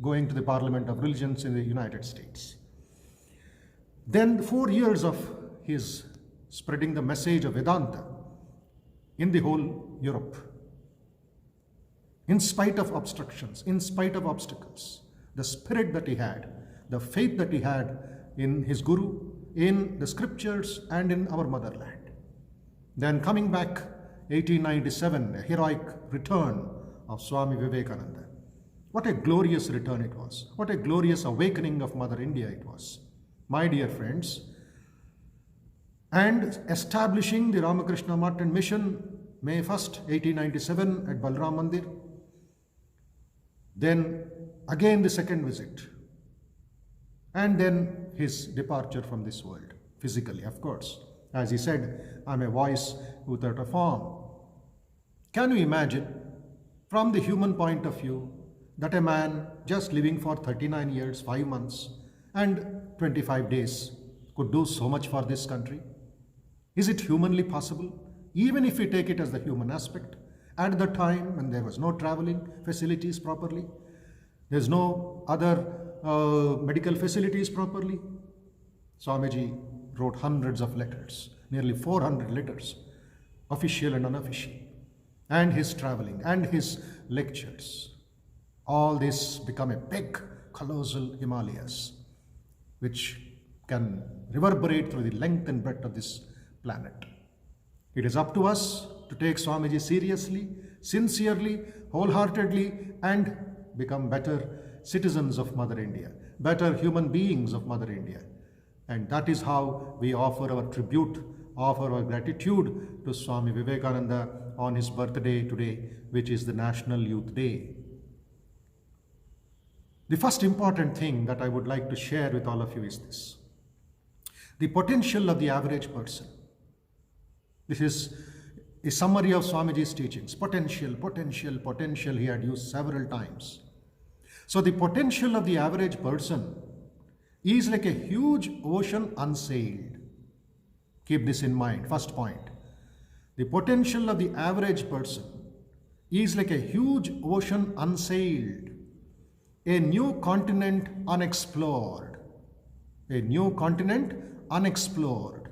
going to the Parliament of Religions in the United States. Then 4 years of his spreading the message of Vedanta in the whole Europe. In spite of obstructions, in spite of obstacles, the spirit that he had, the faith that he had in his Guru, in the scriptures and in our motherland. Then coming back 1897, a heroic return of Swami Vivekananda. What a glorious return it was. What a glorious awakening of Mother India it was. My dear friends, and establishing the Ramakrishna Mutt and Mission May 1st, 1897 at Balram Mandir. Then again the second visit. And then his departure from this world, physically, of course. As he said, I'm a voice without a form. Can you imagine, from the human point of view, that a man just living for 39 years, 5 months, and 25 days could do so much for this country? Is it humanly possible? Even if we take it as the human aspect, at the time when there was no traveling facilities properly, there's no other medical facilities properly, Swamiji wrote hundreds of letters, nearly 400 letters, official and unofficial, and his traveling and his lectures. All this become a big, colossal Himalayas, which can reverberate through the length and breadth of this planet. It is up to us to take Swamiji seriously, sincerely, wholeheartedly, and become better citizens of Mother India, better human beings of Mother India. And that is how we offer our tribute, offer our gratitude to Swami Vivekananda on his birthday today, which is the National Youth Day. The first important thing that I would like to share with all of you is this: the potential of the average person. This is a summary of Swamiji's teachings. Potential, potential, potential, he had used several times. So the potential of the average person is like a huge ocean unsailed. Keep this in mind, first point. The potential of the average person is like a huge ocean unsailed, a new continent unexplored, a new continent unexplored,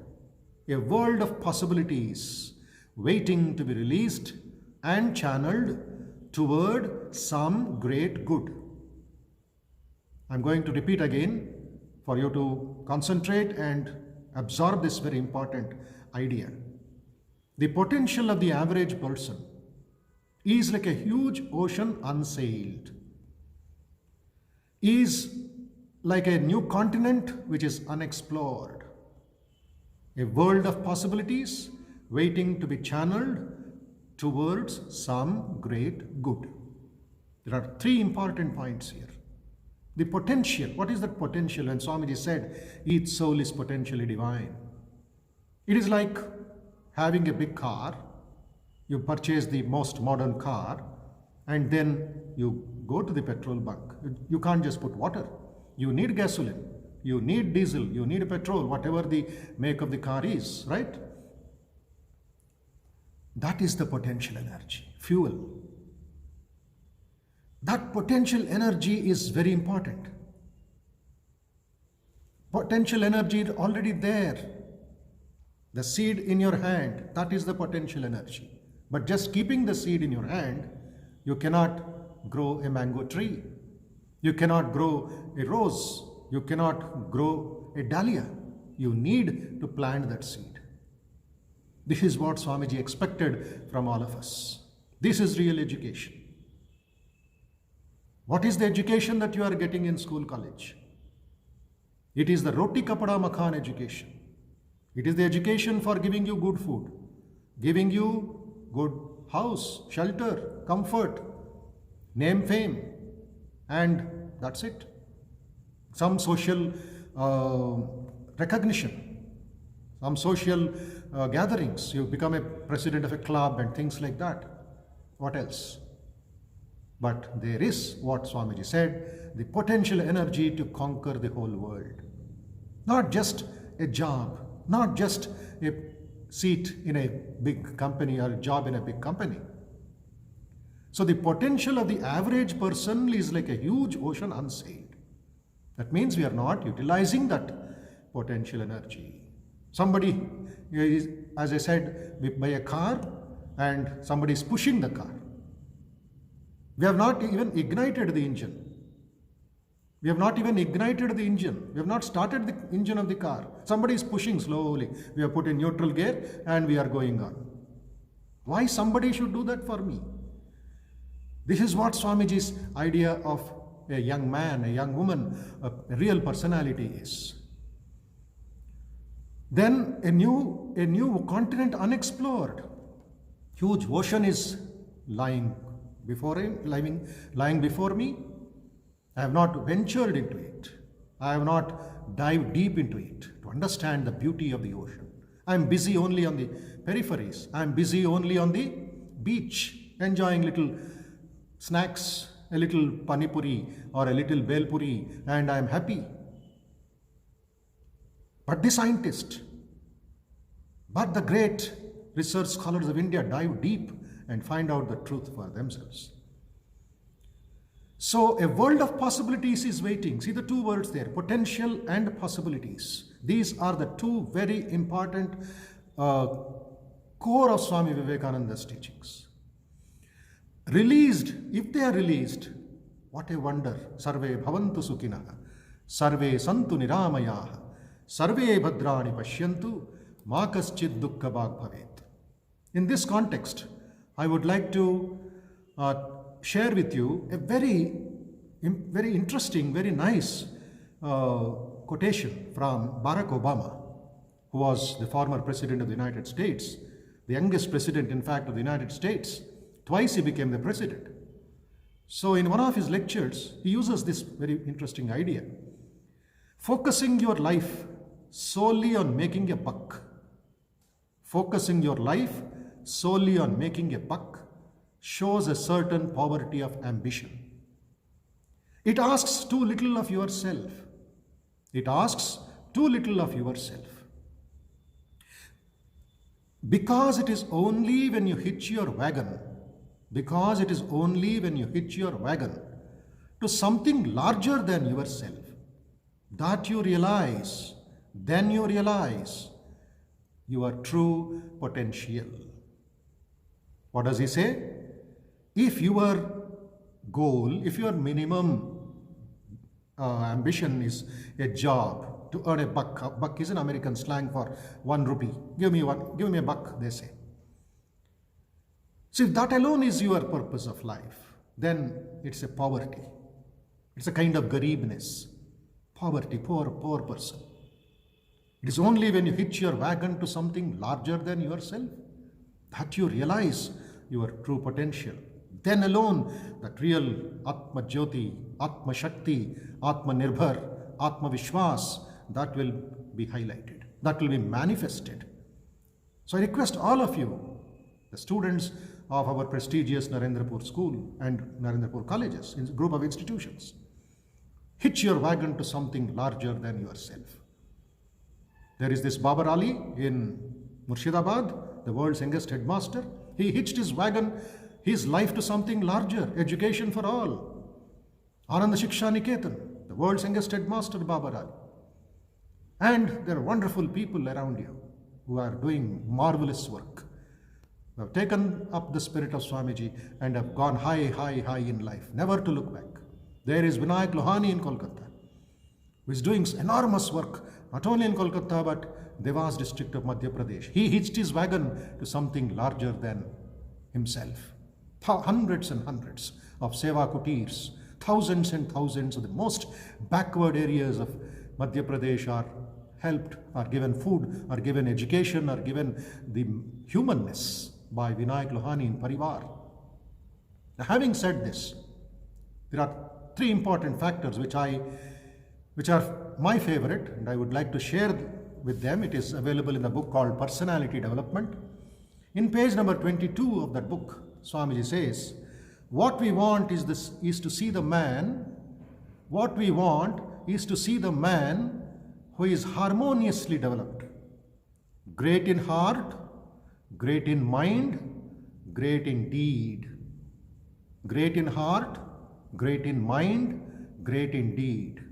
a world of possibilities waiting to be released and channeled toward some great good. I'm going to repeat again for you to concentrate and absorb this very important idea. The potential of the average person is like a huge ocean unsailed, is like a new continent which is unexplored, a world of possibilities waiting to be channeled towards some great good. There are three important points here. The potential. What is that potential? When Swamiji said, each soul is potentially divine. It is like having a big car. You purchase the most modern car and then you go to the petrol bunk. You can't just put water. You need gasoline. You need diesel. You need petrol, whatever the make of the car is, right? That is the potential energy, fuel. That potential energy is very important. Potential energy is already there. The seed in your hand, that is the potential energy. But just keeping the seed in your hand, you cannot grow a mango tree. You cannot grow a rose. You cannot grow a dahlia. You need to plant that seed. This is what Swamiji expected from all of us. This is real education. What is the education that you are getting in school, college? It is the roti kapada makan education. It is the education for giving you good food, giving you good house, shelter, comfort, name, fame, and that's it. Some social recognition, some social gatherings. You become a president of a club and things like that. What else? But there is what Swamiji said, the potential energy to conquer the whole world. Not just a job, not just a seat in a big company or a job in a big company. So the potential of the average person is like a huge ocean unsailed. That means we are not utilizing that potential energy. Somebody is, as I said, by a car and somebody is pushing the car. We have not even ignited the engine. We have not even ignited the engine. We have not started the engine of the car. Somebody is pushing slowly. We have put in neutral gear and we are going on. Why somebody should do that for me? This is what Swamiji's idea of a young man, a young woman, a real personality is. Then a new continent unexplored. Huge ocean is lying before me. I have not ventured into it. I have not dived deep into it to understand the beauty of the ocean. I am busy only on the peripheries. I am busy only on the beach, enjoying little snacks, a little panipuri or a little belpuri, and I am happy. But the scientist, but the great research scholars of India dive deep and find out the truth for themselves. So a world of possibilities is waiting. See the two words there, potential and possibilities. These are the two very important core of Swami Vivekananda's teachings. Released, if they are released, what a wonder. Sarve bhavantu sukhinah, sarve santu niramayaha, sarve bhadrani pashyantu, ma kaschid dukkha bhag bhavet. In this context, I would like to share with you a very interesting, very nice quotation from Barack Obama, who was the former president of the United States, the youngest president, in fact, of the United States. Twice he became the president. So in one of his lectures, he uses this very interesting idea. Focusing your life solely on making a buck. Focusing your life solely on making a buck shows a certain poverty of ambition. It asks too little of yourself. It asks too little of yourself. Because it is only when you hitch your wagon, to something larger than yourself, that you realize, then you realize your true potential. What does he say? If your goal, if your minimum ambition is a job to earn a buck. Buck is an American slang for 1 rupee. Give me a buck, they say. So if that alone is your purpose of life, then it's a poverty. It's a kind of garibness. Poverty, poor person. It is only when you hitch your wagon to something larger than yourself that you realize your true potential. Then alone that real Atma Jyoti, Atma Shakti, Atma Nirbhar, Atma Vishwas, that will be highlighted, that will be manifested. So I request all of you, the students of our prestigious Narendrapur School and Narendrapur colleges, in group of institutions, hitch your wagon to something larger than yourself. There is this Babar Ali in Murshidabad, the world's youngest headmaster. He hitched his wagon, his life to something larger, education for all. Ananda Shiksha Niketan, the world's youngest headmaster, Baba Rani. And there are wonderful people around you who are doing marvelous work, who have taken up the spirit of Swamiji and have gone high, high, high in life, never to look back. There is Vinayak Lohani in Kolkata, who is doing enormous work, not only in Kolkata but Devas district of Madhya Pradesh. He hitched his wagon to something larger than himself. Hundreds and hundreds of Seva Kutirs, thousands and thousands of the most backward areas of Madhya Pradesh are helped, are given food, are given education, are given the humanness by Vinayak Lohani in Parivar. Now, having said this, there are three important factors which are my favorite, and I would like to share with them. It is available in the book called Personality Development. In page number 22 of that book, Swamiji says, what we want is to see the man who is harmoniously developed, great in heart, great in mind, great in deed. Great in heart, great in mind, great in deed.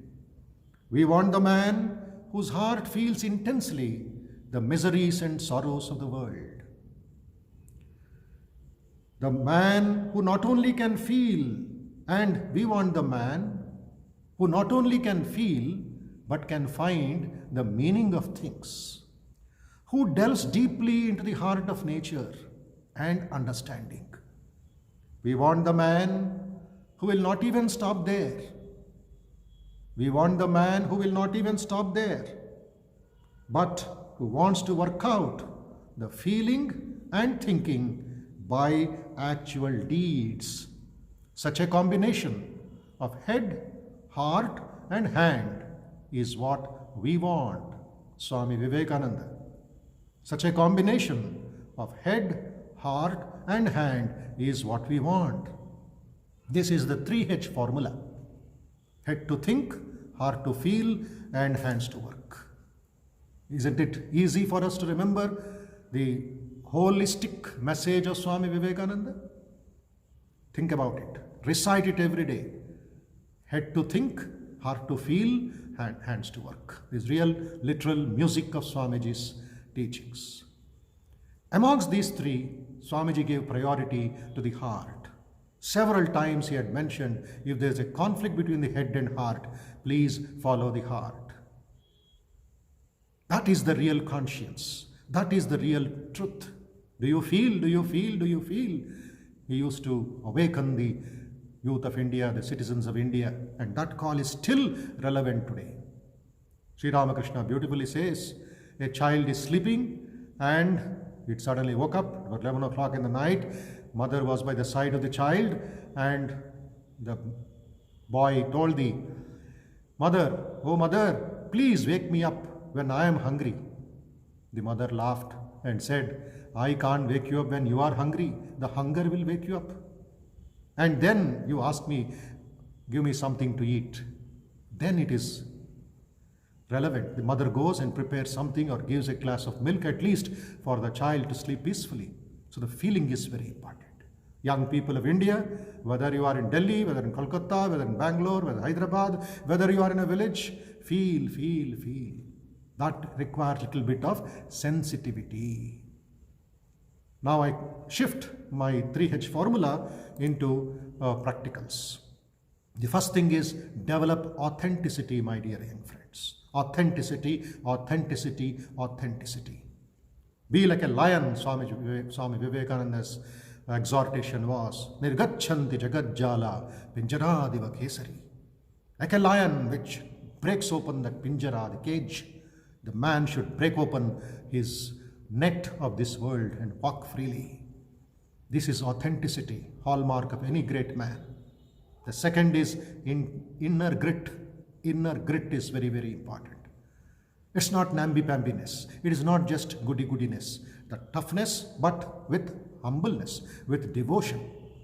We want the man whose heart feels intensely the miseries and sorrows of the world. The man who not only can feel, and we want the man who not only can feel but can find the meaning of things, who delves deeply into the heart of nature and understanding. We want the man who will not even stop there. We want the man who will not even stop there, but who wants to work out the feeling and thinking by actual deeds. Such a combination of head, heart, and hand is what we want, Swami Vivekananda. Such a combination of head, heart, and hand is what we want. This is the 3H formula: head to think, heart to feel, and hands to work. Isn't it easy for us to remember the holistic message of Swami Vivekananda? Think about it. Recite it every day. Head to think, heart to feel, hands to work. This real, literal music of Swamiji's teachings. Amongst these three, Swamiji gave priority to the heart. Several times he had mentioned, if there is a conflict between the head and heart, please follow the heart. That is the real conscience. That is the real truth. Do you feel? Do you feel? Do you feel? He used to awaken the youth of India, the citizens of India, and that call is still relevant today. Sri Ramakrishna beautifully says, a child is sleeping and it suddenly woke up about 11 o'clock in the night. Mother was by the side of the child, and the boy told the mother, "Oh mother, please wake me up when I am hungry." The mother laughed and said, "I can't wake you up when you are hungry. The hunger will wake you up. And then you ask me, give me something to eat." Then it is relevant. The mother goes and prepares something or gives a glass of milk at least for the child to sleep peacefully. So the feeling is very important. Young people of India, whether you are in Delhi, whether in Kolkata, whether in Bangalore, whether Hyderabad, whether you are in a village, feel. That requires a little bit of sensitivity. Now I shift my 3H formula into practicals. The first thing is develop authenticity, my dear young friends. Authenticity. Be like a lion, Swami Vivekananda's exhortation was. Nirgachanti jagadjala pinjaradiva kesari. Like a lion which breaks open that pinjara, the cage, the man should break open his net of this world and walk freely. This is authenticity, hallmark of any great man. The second is inner grit. Inner grit is very, very important. It's not namby-pambiness. It is not just goody-goodiness. The toughness, but with humbleness, with devotion.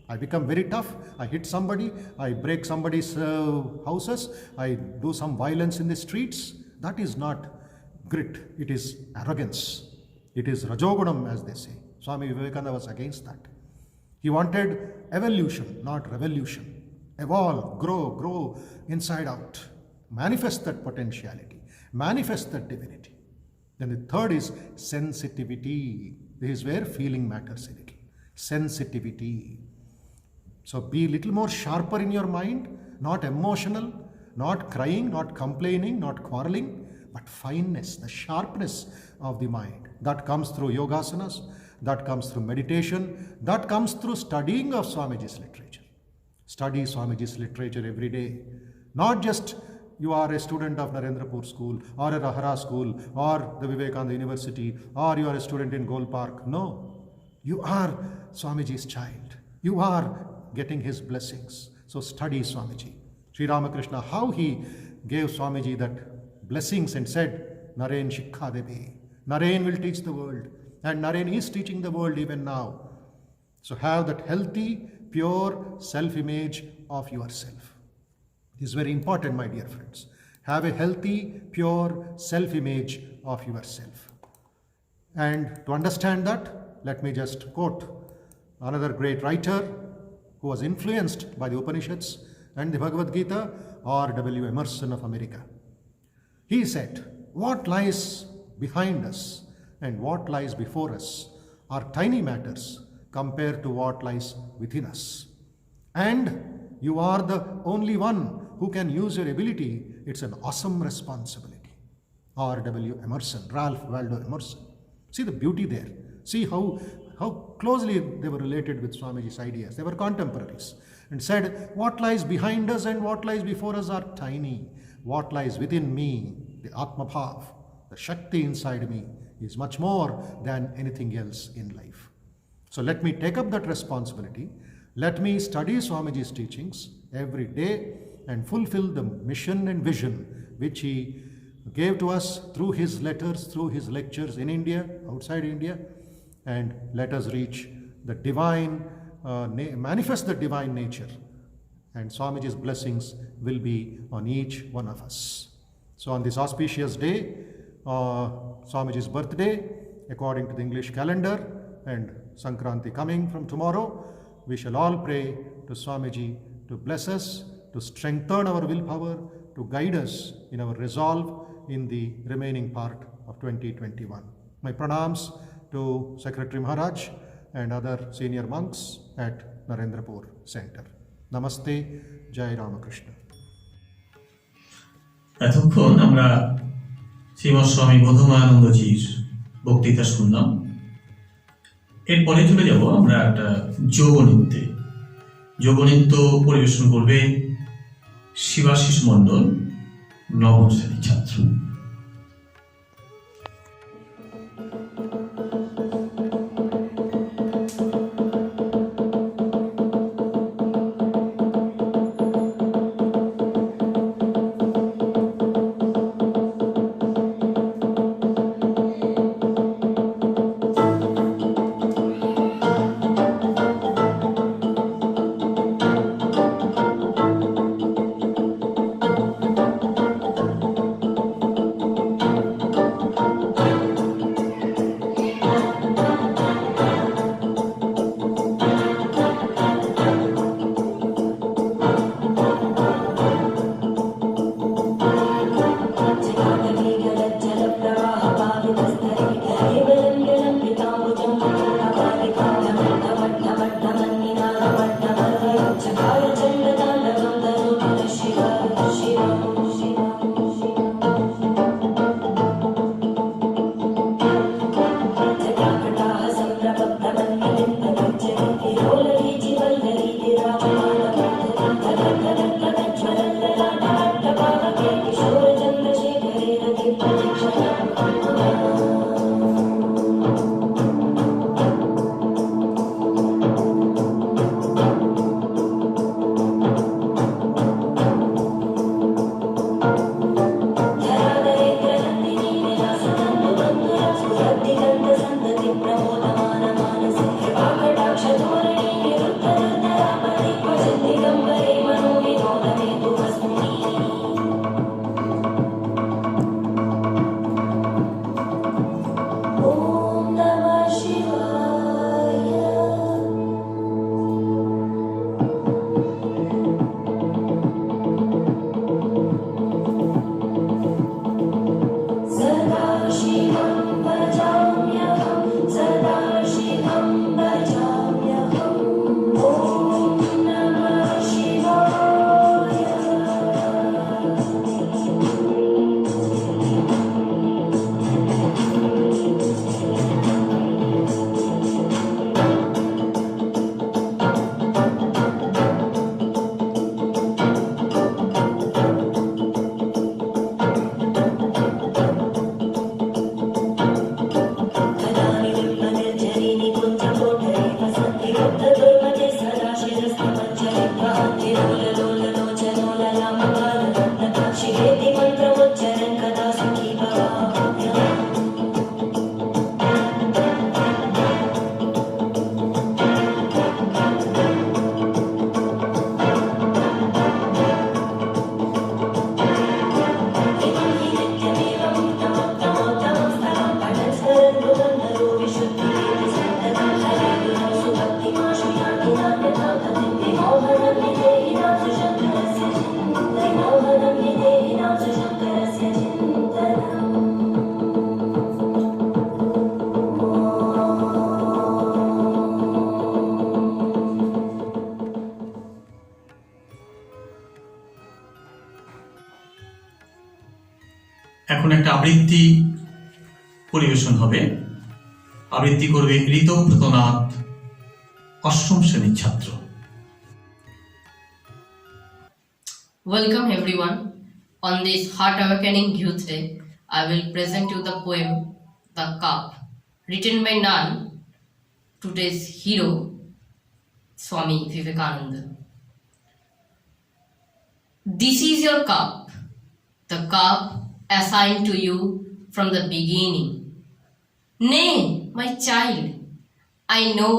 I become very tough. I hit somebody. I break somebody's houses. I do some violence in the streets. That is not grit. It is arrogance. It is rajogunam, as they say. Swami Vivekananda was against that. He wanted evolution, not revolution. Evolve, grow inside out. Manifest that potentiality, manifest that divinity. Then the third is sensitivity. This is where feeling matters a little. Sensitivity. So be a little more sharper in your mind, not emotional, not crying, not complaining, not quarreling, but fineness, the sharpness of the mind. That comes through yogasanas, that comes through meditation, that comes through studying of Swamiji's literature. Study Swamiji's literature every day. Not just you are a student of Narendrapur School or a Rahara School or the Vivekananda University or you are a student in Gold Park. No, you are Swamiji's child. You are getting his blessings. So study Swamiji. Sri Ramakrishna, how he gave Swamiji that blessings and said, Naren Shikha Devi. Naren will teach the world. And Naren is teaching the world even now. So have that healthy, pure self-image of yourself. This is very important, my dear friends. Have a healthy, pure self-image of yourself. And to understand that, let me just quote another great writer who was influenced by the Upanishads and the Bhagavad Gita, R.W. Emerson of America. He said, what lies behind us and what lies before us are tiny matters compared to what lies within us. And you are the only one who can use your ability. It's an awesome responsibility. R.W. Emerson, Ralph Waldo Emerson. See the beauty there. See how closely they were related with Swamiji's ideas. They were contemporaries. And said, what lies behind us and what lies before us are tiny. What lies within me, the Atma Bhav, the Shakti inside me, is much more than anything else in life. So let me take up that responsibility. Let me study Swamiji's teachings every day and fulfill the mission and vision which he gave to us through his letters, through his lectures in India, outside India, and let us reach the divine, manifest the divine nature. And Swamiji's blessings will be on each one of us. So on this auspicious day, Swamiji's birthday, according to the English calendar, and Sankranti coming from tomorrow, we shall all pray to Swamiji to bless us, to strengthen our willpower, to guide us in our resolve in the remaining part of 2021. My pranams to Secretary Maharaj and other senior monks at Narendrapur Center. Namaste, Jai Ramakrishna. এতক্ষণ আমরা শ্রীমৎ স্বামী বোধমানন্দজির বক্তৃতা শুনলাম। এরপরে চলে যাব আমরা একটা যোগনৃত্যে। যোগনৃত্য পরিবেশন করবে শিবাশিস মণ্ডল, নবম শ্রেণীর ছাত্র। এখন একটা আবৃত্তি পরিবেশন হবে। আবৃত্তি করবে ঋতব্রতনাথ, অষ্টম শ্রেণীর ছাত্র। Welcome everyone. On this Heart Awakening Youth Day, I will present you the poem The Cup, written by none, today's hero, Swami Vivekananda. This is your cup, the cup assigned to you from the beginning. Nay, my child, I know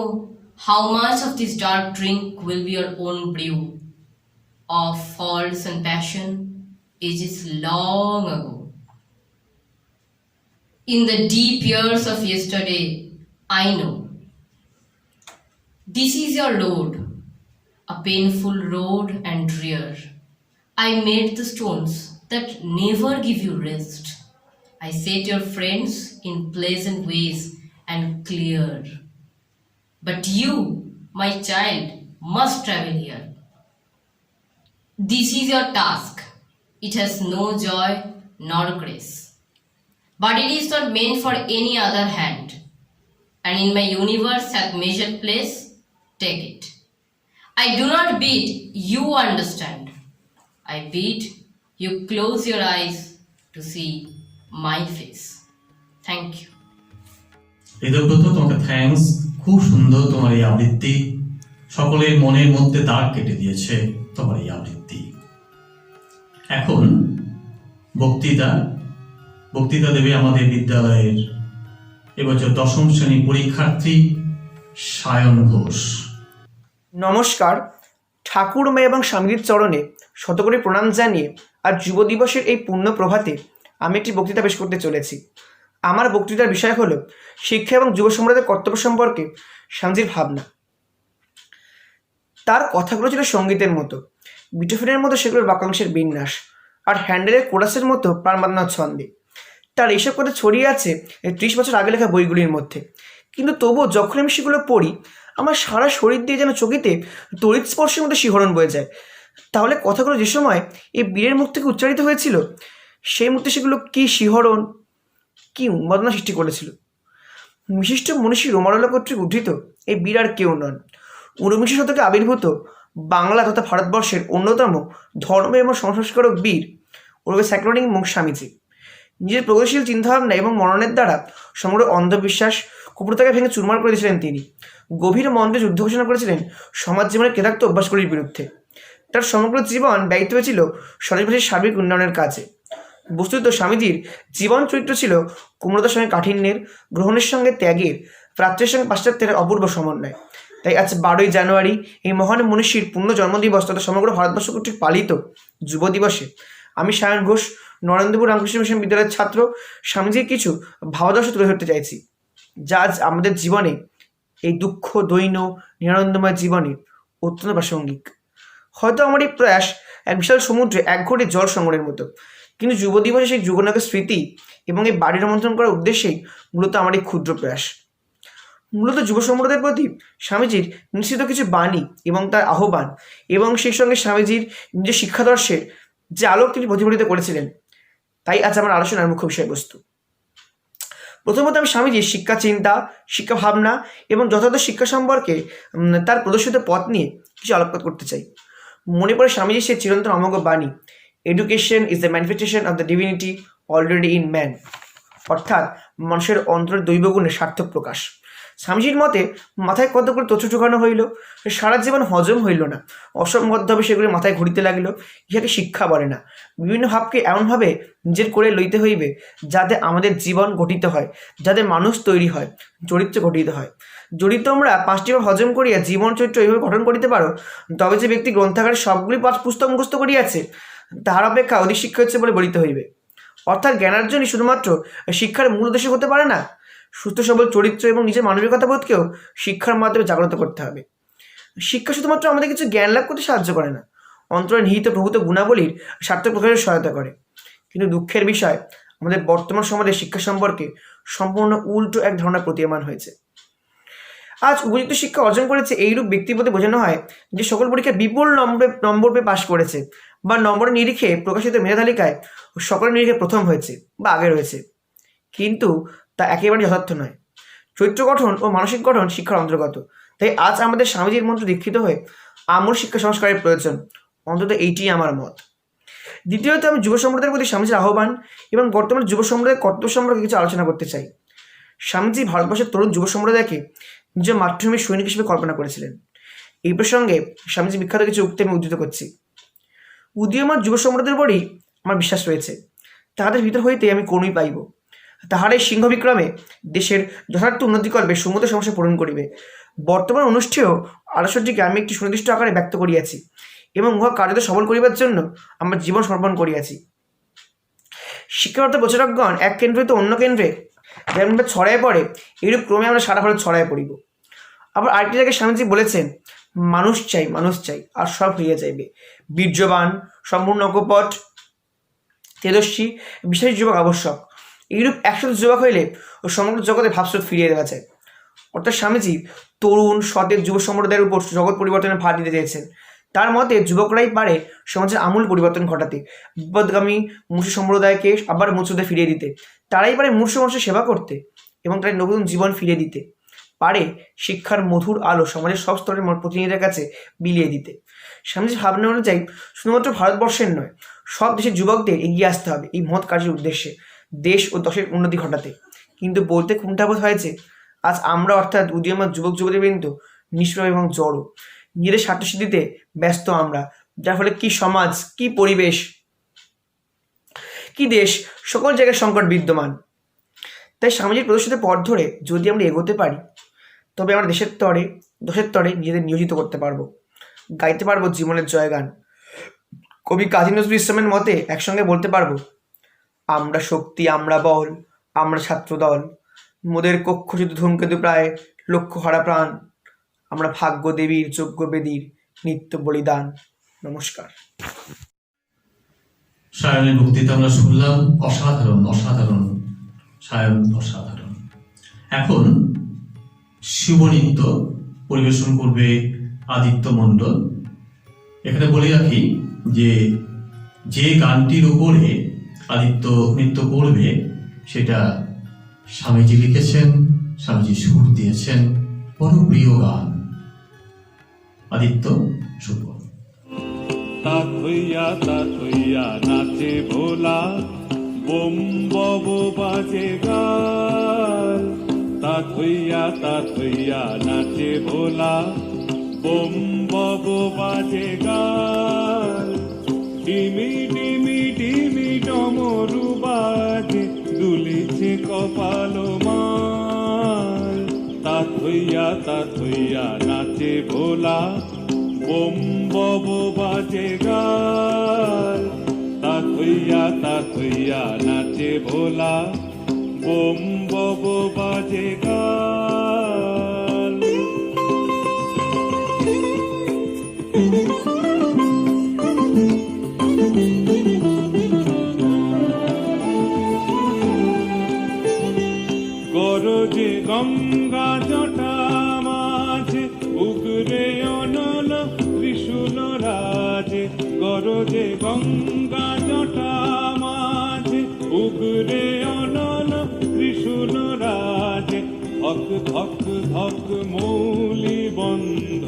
how much of this dark drink will be your own brew, of faults and passion, ages long ago. In the deep years of yesterday, I know. This is your road, a painful road and drear. I made the stones that never give you rest. I set your friends in pleasant ways and clear. But you, my child, must travel here. This is your task. It has no joy nor grace. But it is not meant for any other hand. And in my universe hath measured place, take it. I do not bid you understand. I bid you close your eyes to see my face. Thank you. হৃদয়ব্রত, তোমাকে thanks. খুব সুন্দর তোমার এই আবৃত্তি, সকলের মনের মধ্যে দাগ কেটে দিয়েছে তোমার এই আবৃত্তি। এখন বক্তৃতা দেবে আমাদের বিদ্যালয়ের এবছর দশম শ্রেণী পরীক্ষার্থী সায়ন ঘোষ। নমস্কার। ঠাকুরমা এবং স্বামীজির চরণে শতকোটি প্রণাম জানিয়ে আর যুব দিবসের এই পূর্ণ প্রভাতে আমি একটি বক্তৃতা পেশ করতে চলেছি। আমার বক্তৃতার বিষয় হল শিক্ষা এবং যুব সম্রাটের কর্তব্য সম্পর্কে স্বামীজির ভাবনা। তার কথাগুলো ছিল সঙ্গীতের মতো, বিটোফেনের মতো সেগুলোর বাক্যাংশের বিন্যাস, আর হ্যান্ডেলের কোরাসের মতো প্রাণ বাঁধানোর ছন্দে। তার এইসব কথা ছড়িয়ে আছে এই 30 বছর আগে লেখা বইগুলির মধ্যে। কিন্তু তবুও যখন আমি সেগুলো পড়ি, আমার সারা শরীর দিয়ে যেন চকিতে তড়িৎ স্পর্শের মতো শিহরণ বয়ে যায়। তাহলে কথাগুলো যে সময় এই বীরের মুখ থেকে উচ্চারিত হয়েছিল, সেই মুহূর্তে সেগুলো কী শিহরণ, কী উন্মাদনা সৃষ্টি করেছিল। বিশিষ্ট মনীষী রোমারোলা কর্তৃক উদ্ধৃত এই বীর আর কেউ নন, 19 শতকে আবির্ভূত বাংলা তথা ভারতবর্ষের অন্যতম ধর্ম এবং সংস্কারক বীর ওরবে স্যাক্রোনিং মুখ স্বামীজি। নিজের প্রগতিশীল চিন্তাভাবনা এবং মননের দ্বারা সমগ্র অন্ধবিশ্বাস কুপ্রথাকে ভেঙে চুরমার করে দিয়েছিলেন তিনি। গভীর মন্ত্রে যুদ্ধ ঘোষণা করেছিলেন সমাজ জীবনের ক্রেতাক্ত অভ্যাসগুলির বিরুদ্ধে। তার সমগ্র জীবন ব্যয়িত হয়েছিল সমাজবাসীর সার্বিক উন্নয়নের কাজে। বস্তুত স্বামীজির জীবন চরিত্র ছিল কোমলতার সঙ্গে কাঠিন্যের, গ্রহণের সঙ্গে ত্যাগের, প্রাচ্যের সঙ্গে পাশ্চাত্যের অপূর্ব সমন্বয়। তাই আজ 12ই জানুয়ারি এই মহান মনীষীর পূর্ণ জন্মদিবস তথা সমগ্র ভারতবর্ষ কর্তৃক পালিত যুব দিবসে আমি সায়ন ঘোষ, নরেন্দ্রপুর রামকৃষ্ণ মিশন বিদ্যালয়ের ছাত্র, স্বামীজির কিছু ভাবাদর্শ তুলে ধরতে চাইছি, যা আজ আমাদের জীবনে, এই দুঃখ দৈন্য নিরানন্দময় জীবনে অত্যন্ত প্রাসঙ্গিক। হয়তো আমার এই প্রয়াস এক বিশাল সমুদ্রে এক ঘটি জল সংগ্রহের মতো, কিন্তু যুব দিবসে সেই যুগনায়কের স্মৃতি এবং এই বাড়ির আমন্ত্রণ করার উদ্দেশ্যেই মূলত আমার এই ক্ষুদ্র প্রয়াস। মূলত যুব সম্প্রদায়ের প্রতি স্বামীজির নিশ্চিত কিছু বাণী এবং তার আহ্বান এবং সেই সঙ্গে স্বামীজির নিজের শিক্ষাদর্শের যে আলোক তিনি প্রতিফলিত করেছিলেন, তাই আজ আমার আলোচনার মুখ্য বিষয়বস্তু। প্রথমত আমি স্বামীজির শিক্ষা চিন্তা, শিক্ষা ভাবনা এবং যথাযথ শিক্ষা সম্পর্কে তার প্রদর্শিত পথ নিয়ে কিছু আলোকপাত করতে চাই। মনে পড়ে স্বামীজির সেই চিরন্তন অমোঘ বাণী, education is the manifestation of the divinity already in man, অর্থাৎ মানুষের অন্তরের দৈবগুণের সার্থক প্রকাশ। স্বামীজির মতে মাথায় কত করে তথ্য ঢোকানো হইল, সারা জীবন হজম হইল না, অসম্বদ্ধভাবে সেগুলি মাথায় ঘুরিতে লাগিল, ইহাকে শিক্ষা বলে না। বিভিন্ন ভাবকে এমনভাবে নিজের করে লইতে হইবে যাতে আমাদের জীবন গঠিত হয়, যাতে মানুষ তৈরি হয়, চরিত্র গঠিত হয়। যদি তোমরা 5টি ভাব হজম করিয়া জীবন চরিত্র এইভাবে গঠন করিতে পারো, তবে যে ব্যক্তি গ্রন্থাগারে সবগুলি 5 পুস্তক মুখস্থ করিয়াছে তাহার অপেক্ষা অধিক শিক্ষা হচ্ছে বলে বলিতে হইবে। অর্থাৎ জ্ঞানার্জনই শুধুমাত্র শিক্ষার মূল উদ্দেশ্য হতে পারে না, সুস্থ সবল চরিত্র এবং নিজের মানবিকতা বোধকেও শিক্ষার মাধ্যমে জাগ্রত করতে হবে। শিক্ষা শুধুমাত্র আমাদের কিছু জ্ঞান লাভ করতে সাহায্য করে না, অন্তরে নিহিত প্রভূত গুণাবলীর সার্থক প্রকাশের সহায়তা করে। কিন্তু দুঃখের বিষয়, আমাদের বর্তমান সমাজে শিক্ষা সম্পর্কে সম্পূর্ণ উল্টো এক ধারণা প্রতীয়মান হয়েছে। আজ উপযুক্ত শিক্ষা অর্জন করেছে এইরূপ ব্যক্তিপদে বোঝানো হয় যে সকল পরীক্ষায় বিপুল নম্বর পেয়ে পাশ করেছে বা নম্বরের নিরিখে প্রকাশিত মেধা তালিকায় সকলের নিরিখে প্রথম হয়েছে বা আগে রয়েছে। কিন্তু তা একেবারে যথার্থ নয়। চরিত্র গঠন ও মানসিক গঠন শিক্ষার অন্তর্গত। তাই আজ আমাদের স্বামীজির মন্ত্র দীক্ষিত হয়ে আমূল শিক্ষা সংস্কারের প্রয়োজন, অন্তত এইটিই আমার মত। দ্বিতীয়ত আমি যুব সম্প্রদায়ের প্রতি স্বামীজির আহ্বান এবং বর্তমান যুব সম্প্রদায়ের কর্তব্য সম্পর্কে কিছু আলোচনা করতে চাই। স্বামীজি ভারতবর্ষের তরুণ যুব সম্প্রদায়কে নিজের মাতৃভূমির সৈনিক হিসেবে কল্পনা করেছিলেন। এই প্রসঙ্গে স্বামীজি বিখ্যাত কিছু উক্তি আমি উদ্ধৃত করছি। উদীয়মান যুব সম্প্রদায়ের উপরই আমার বিশ্বাস রয়েছে, তাহাদের ভিতর হইতে আমি কোনই পাইব। তাহারাই সিংহ বিক্রমে দেশের যথার্থ উন্নতিকল্পে সমুদ্র সমস্যা পূরণ করিবে। বর্তমান অনুষ্ঠেয় আদর্শটিকে আমি একটি সুনির্দিষ্ট আকারে ব্যক্ত করিয়াছি এবং উহা কার্যত সবল করিবার জন্য আমার জীবন সমর্পণ করিয়াছি। শিক্ষাগত প্রচারকগণ এক কেন্দ্র হইতে অন্য কেন্দ্রে যেমনভাবে ছড়ায় পড়ে, এইরূপ ক্রমে আমরা সারা ভারত ছড়ায় পড়িব। আবার আরেকটি জায়গায় স্বামীজি বলেছেন, মানুষ চাই, মানুষ চাই, আর সব হইয়া যাইবে। বীর্যবান, সম্পূর্ণ অকপট, তেজস্বী, বিশ্বাসী যুবক আবশ্যক। এইরূপ 100 যুবক হইলে ও সমগ্র জগতে ভাবস্রোত ফিরিয়ে দেওয়া যায়। অর্থাৎ স্বামীজি তরুণ সতেজ যুব সম্প্রদায়ের উপর জগৎ পরিবর্তনের ভার দিতে চেয়েছেন। তার মতে যুবকরাই পারে সমাজের আমূল পরিবর্তন ঘটাতে, বিপদগামী মূর্ষ সম্প্রদায়কে আবার মূর্ছতে ফিরিয়ে দিতে। তারাই পারে মূর্ষ মানুষের সেবা করতে এবং তাই নতুন জীবন ফিরিয়ে দিতে পারে, শিক্ষার মধুর আলো সমাজের সব স্তরের প্রতিনিধিদের কাছে বিলিয়ে দিতে। স্বামীজির ভাবনা অনুযায়ী শুধুমাত্র ভারতবর্ষের নয়, সব দেশের যুবকদের এগিয়ে আসতে হবে এই মহৎ কাজের উদ্দেশ্যে, দেশ ও দেশের উন্নতি ঘটাতে। কিন্তু বলতে কুণ্ঠাবোধ হয়েছে, আজ আমরা অর্থাৎ উদীয়মান যুবক যুবতীবৃন্দ নিষ্প্রভ এবং জড়ো, নিজেদের স্বার্থসিদ্ধিতে ব্যস্ত আমরা, যার ফলে কি সমাজ, কি পরিবেশ, কি দেশ, সকল জায়গায় সংকট বিদ্যমান। তাই স্বামীজির প্রদর্শিত পথ ধরে যদি আমরা এগোতে পারি, তবে আমরা দেশের তরে নিজেদের নিয়োজিত করতে পারবো, গাইতে পারবো জীবনের জয়গান। কবি কাজী নজরুল ইসলামের মতে একসঙ্গে বলতে পারবো, আমরা শক্তি, আমরা বল, আমরা ছাত্র দল, মোদের কক্ষ শুধু ধূমকেতু প্রায়, লক্ষ্য হারা প্রাণ, আমরা ভাগ্য দেবীর যোগ্য বেদীর নিত্য বলিদান। নমস্কার। সায়নের বক্তৃতা আমরা শুনলাম, অসাধারণ অসাধারণ সায়ন, অসাধারণ। এখন শিবনৃত্য পরিবেশন করবে আদিত্য মণ্ডল। এখানে বলে রাখি যে গানটির উপরে আদিত্য নৃত্য করবে সেটা স্বামীজি লিখেছেন, স্বামীজি সুর দিয়েছেন, বড় প্রিয় গান। আদিত্য শুভ। तात হইয়া নাচে ভোলা, বোম বব বাজে গাল। तात হইয়া নাচে ভোলা, বোম বব বাজে গাল। ডিমি ডিমি ডিমি ডমরু বাজে, দুলিছে কপাল মাল। तात হইয়া নাচে ভোলা, বোম বব বাজে গাল। तात হইয়া নাচে ভোলা, বোম বব বাজে গাল। গরজে গঙ্গা জটা মাঝে উগরে অনল ত্রিশূল রাজে, গরজে গঙ্গা জটা মাঝে উগরে অনল ত্রিশূল রাজে, ধক ধক ধক মৌলি বন্ধ,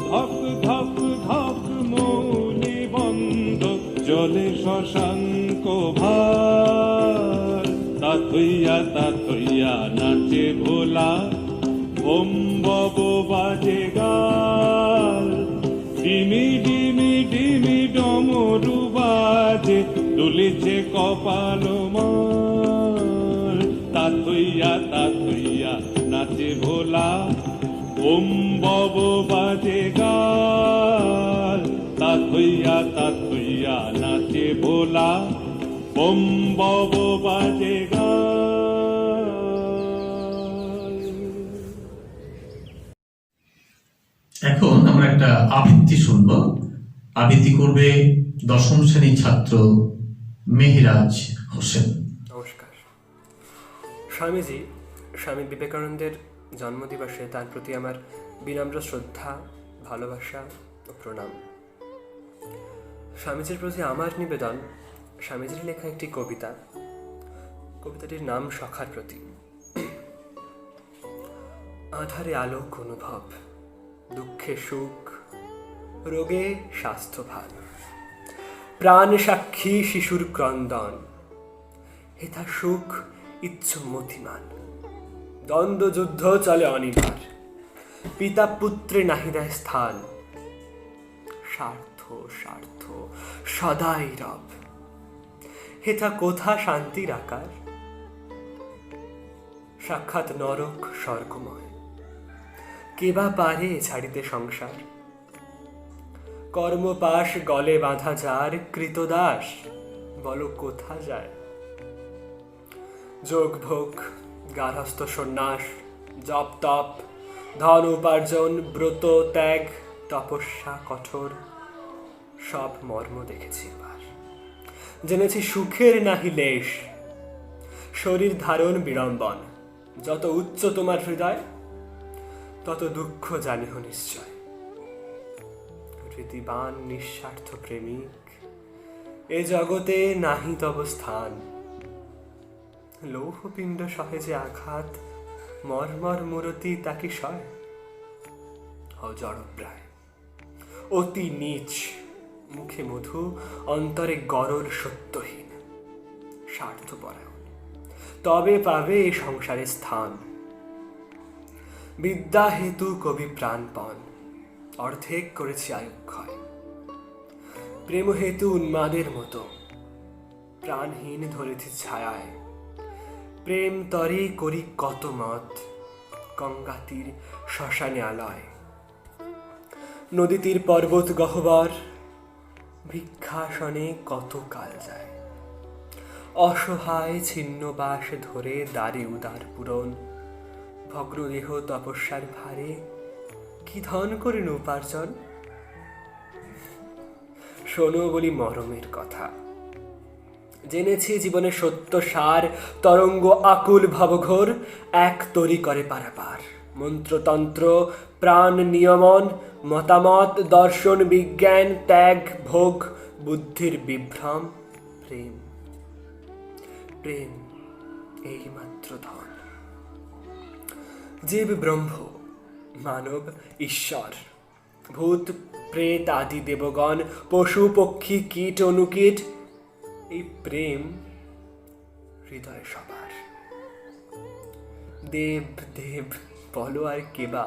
ধক ধক ধক মৌলি বন্ধ, জলে শশাঙ্ক ভার। তাতইয়া নাচে ভোলা, ওম বব বাজে গাল, ডিমি ডিমি ডিমি ডমরু বাজে, দুলিছে কপাল মাল। তাতইয়া নাচে ভোলা, ওম বব বাজে গাল, তাতইয়া নাচে ভোলা, ওম বব বাজে গাল। এখন আমরা একটা আবৃত্তি শুনব। আবৃত্তি করবে 10ম শ্রেণীর ছাত্র মেহরাজ হোসেন। নমস্কার। স্বামীজি স্বামী বিবেকানন্দের জন্মদিবসে তার প্রতি আমার বিনম্র শ্রদ্ধা, ভালোবাসা ও প্রণাম। স্বামীজির প্রতি আমার নিবেদন স্বামীজির লেখা একটি কবিতা। কবিতাটির নাম সখার প্রতি। আধারে আলোক অনুভব, দুঃখে সুখ, রোগে স্বাস্থ্য ভান, প্রাণ সাক্ষী শিশুর ক্রন্দন, হেথা সুখ ইচ্ছ মতিমান, দ্বন্দ্ব যুদ্ধ চলে অনিবার, পিতা পুত্রে নাহি দেয় স্থান, স্বার্থ স্বার্থ সদাই রব, হেথা কোথা শান্তির আকার, সাক্ষাৎ নরক স্বর্গময়, কেবা পারে ছাড়িতে সংসার, কর্মপাশ গলে বাঁধা যার, কৃতদাস বলো কোথা যায়, যোগ ভোগ গার্হস্থ সন্ন্যাস, জপ তপ, ধন উপার্জন, ব্রত ত্যাগ, তপস্যা কঠোর, সব মর্ম দেখেছি এবার। জেনেছি সুখের নাহি লেশ, শরীর ধারণ বিড়ম্বন, যত উচ্চ তোমার হৃদয় তত দুঃখ জানিহ নিশ্চয়। রীতিবান নিঃস্বার্থ প্রেমিক, এ জগতে নাহি তব স্থান, লৌহপিণ্ড সহেজে আঘাত, মর্মর মূরতি তাকি সয়, অজড়প্রায় অতি নীচ, মুখে মধু, অন্তরে গরল সত্যহীন, স্বার্থপরায়ণ, তবে পাবে এই সংসারে স্থান। বিদ্যা হেতু কবি প্রাণপণ, অর্ধেক করেছি আয়ুক্ষয়, প্রেম হেতু উন্মাদের মতো, প্রাণহীন ধরেছি ছায়ায়, প্রেম তরে করি কত মত, গঙ্গা তীর শ্মশানে আলয়, নদী তীর পর্বত গহ্বর, ভিক্ষাসনে কত কাল যায়, অসহায় ছিন্ন বাস ধরে দ্বারে উদার পূরণ, ভগ্নদেহ তপস্যার ভারে, কি ধন করেন উপার্জন। শোনো বলি মরমের কথা, জেনেছি জীবনের সত্য সার, তরঙ্গ আকুল ভবঘোর, এক তরি করে পারাপার, মন্ত্রতন্ত্র প্রাণ নিয়মন, মতামত দর্শন বিজ্ঞান, ত্যাগ ভোগ বুদ্ধির বিভ্রম, প্রেম প্রেম এই মাত্র ধন। জীব ব্রহ্ম, মানব ঈশ্বর, ভূত প্রেত আদি দেবগণ, পশু পক্ষী কীট অনুকীট, এই প্রেম হৃদয় সবার। দেব দেব বলো আর কেবা,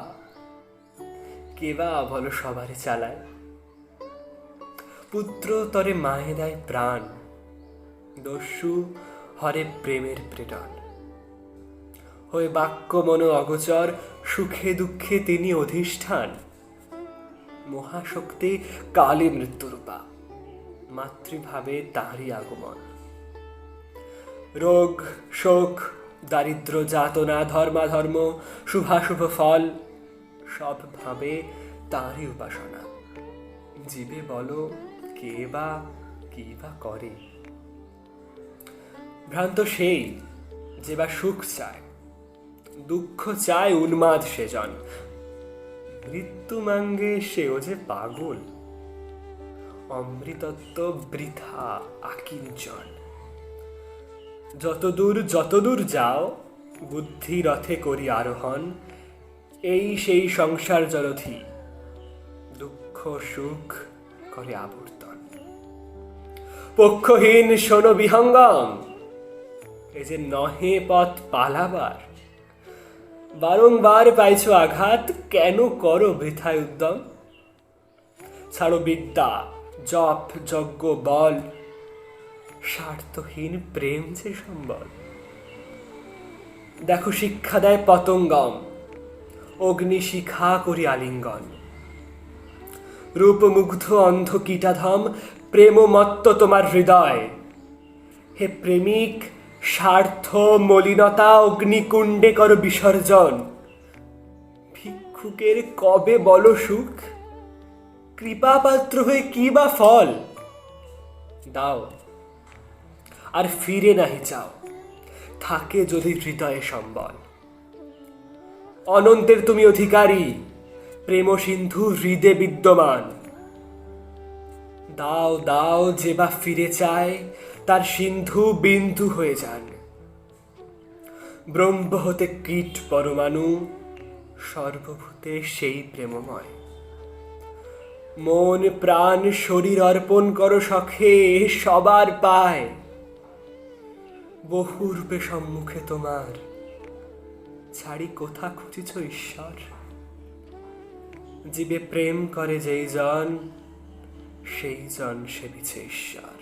কেবা বলো সবারে চালায়, পুত্র তরে মায়ে দেয় প্রাণ, দস্যু হরে প্রেমের প্রেরণ, হয়ে বাক্য মন অগোচর, সুখে দুঃখে তিনি অধিষ্ঠান, মহাশক্তি কালী মৃত্যুরূপা, মাতৃভাবে তাহারই আগমন। রোগ শোক দারিদ্র যাতনা ধর্মাধর্ম শুভাশুভ ফল, সব ভাবে তাঁরই উপাসনা। জীবে বলো কে বা কি বা করে, ভ্রান্ত সেই যে বা সুখ চায়, দুঃখ চায় উন্মাদ সেজন, মৃত্যু মাঙ্গে সেও যে পাগল, অমৃতত্ব বৃথা আকিঞ্চন। যতদূর যাও বুদ্ধি রথে করি আরোহণ, এই সেই সংসার জলধি দুঃখ সুখ করে আবর্তন। পক্ষহীন শোনো বিহঙ্গম, এ যে নহে পথ পালাবার, বারংবার পাইছ আঘাত, কেন করো বৃথায় উদ্যম? ছাড়ো বিদ্যা জপ যজ্ঞ বল, স্বার্থহীন প্রেম যে সম্বল। দেখো শিক্ষা দেয় পতঙ্গম, অগ্নি শিখা করি আলিঙ্গন। রূপমুগ্ধ অন্ধ কীটাধম, প্রেম মত্ত তোমার হৃদয়। হে প্রেমিক, স্বার্থ মলিনতা অগ্নিকুণ্ডে কর বিসর্জন। ভিক্ষুকের কবে বলো সুখ, কৃপাপাত্র হয়ে কি বা ফল? দাও আর ফিরে নাহি চাও, থাকে যদি হৃদয়ে সম্বল। অনন্তের তুমি অধিকারী, প্রেম সিন্ধু হৃদে বিদ্যমান। দাও দাও যে বা ফিরে চায়, তার সিন্ধু বিন্দু হয়ে যান। ব্রহ্ম হতে কীট পরমাণু, সর্বভূতে সেই প্রেমময়। মন প্রাণ শরীর অর্পণ করো সখে, সবার পায়। বহুরূপে সম্মুখে তোমার, ছাড়ি কোথা খুঁজিছ ঈশ্বর? জীবে প্রেম করে যেই জন, সেই জন সেবিছে ঈশ্বর।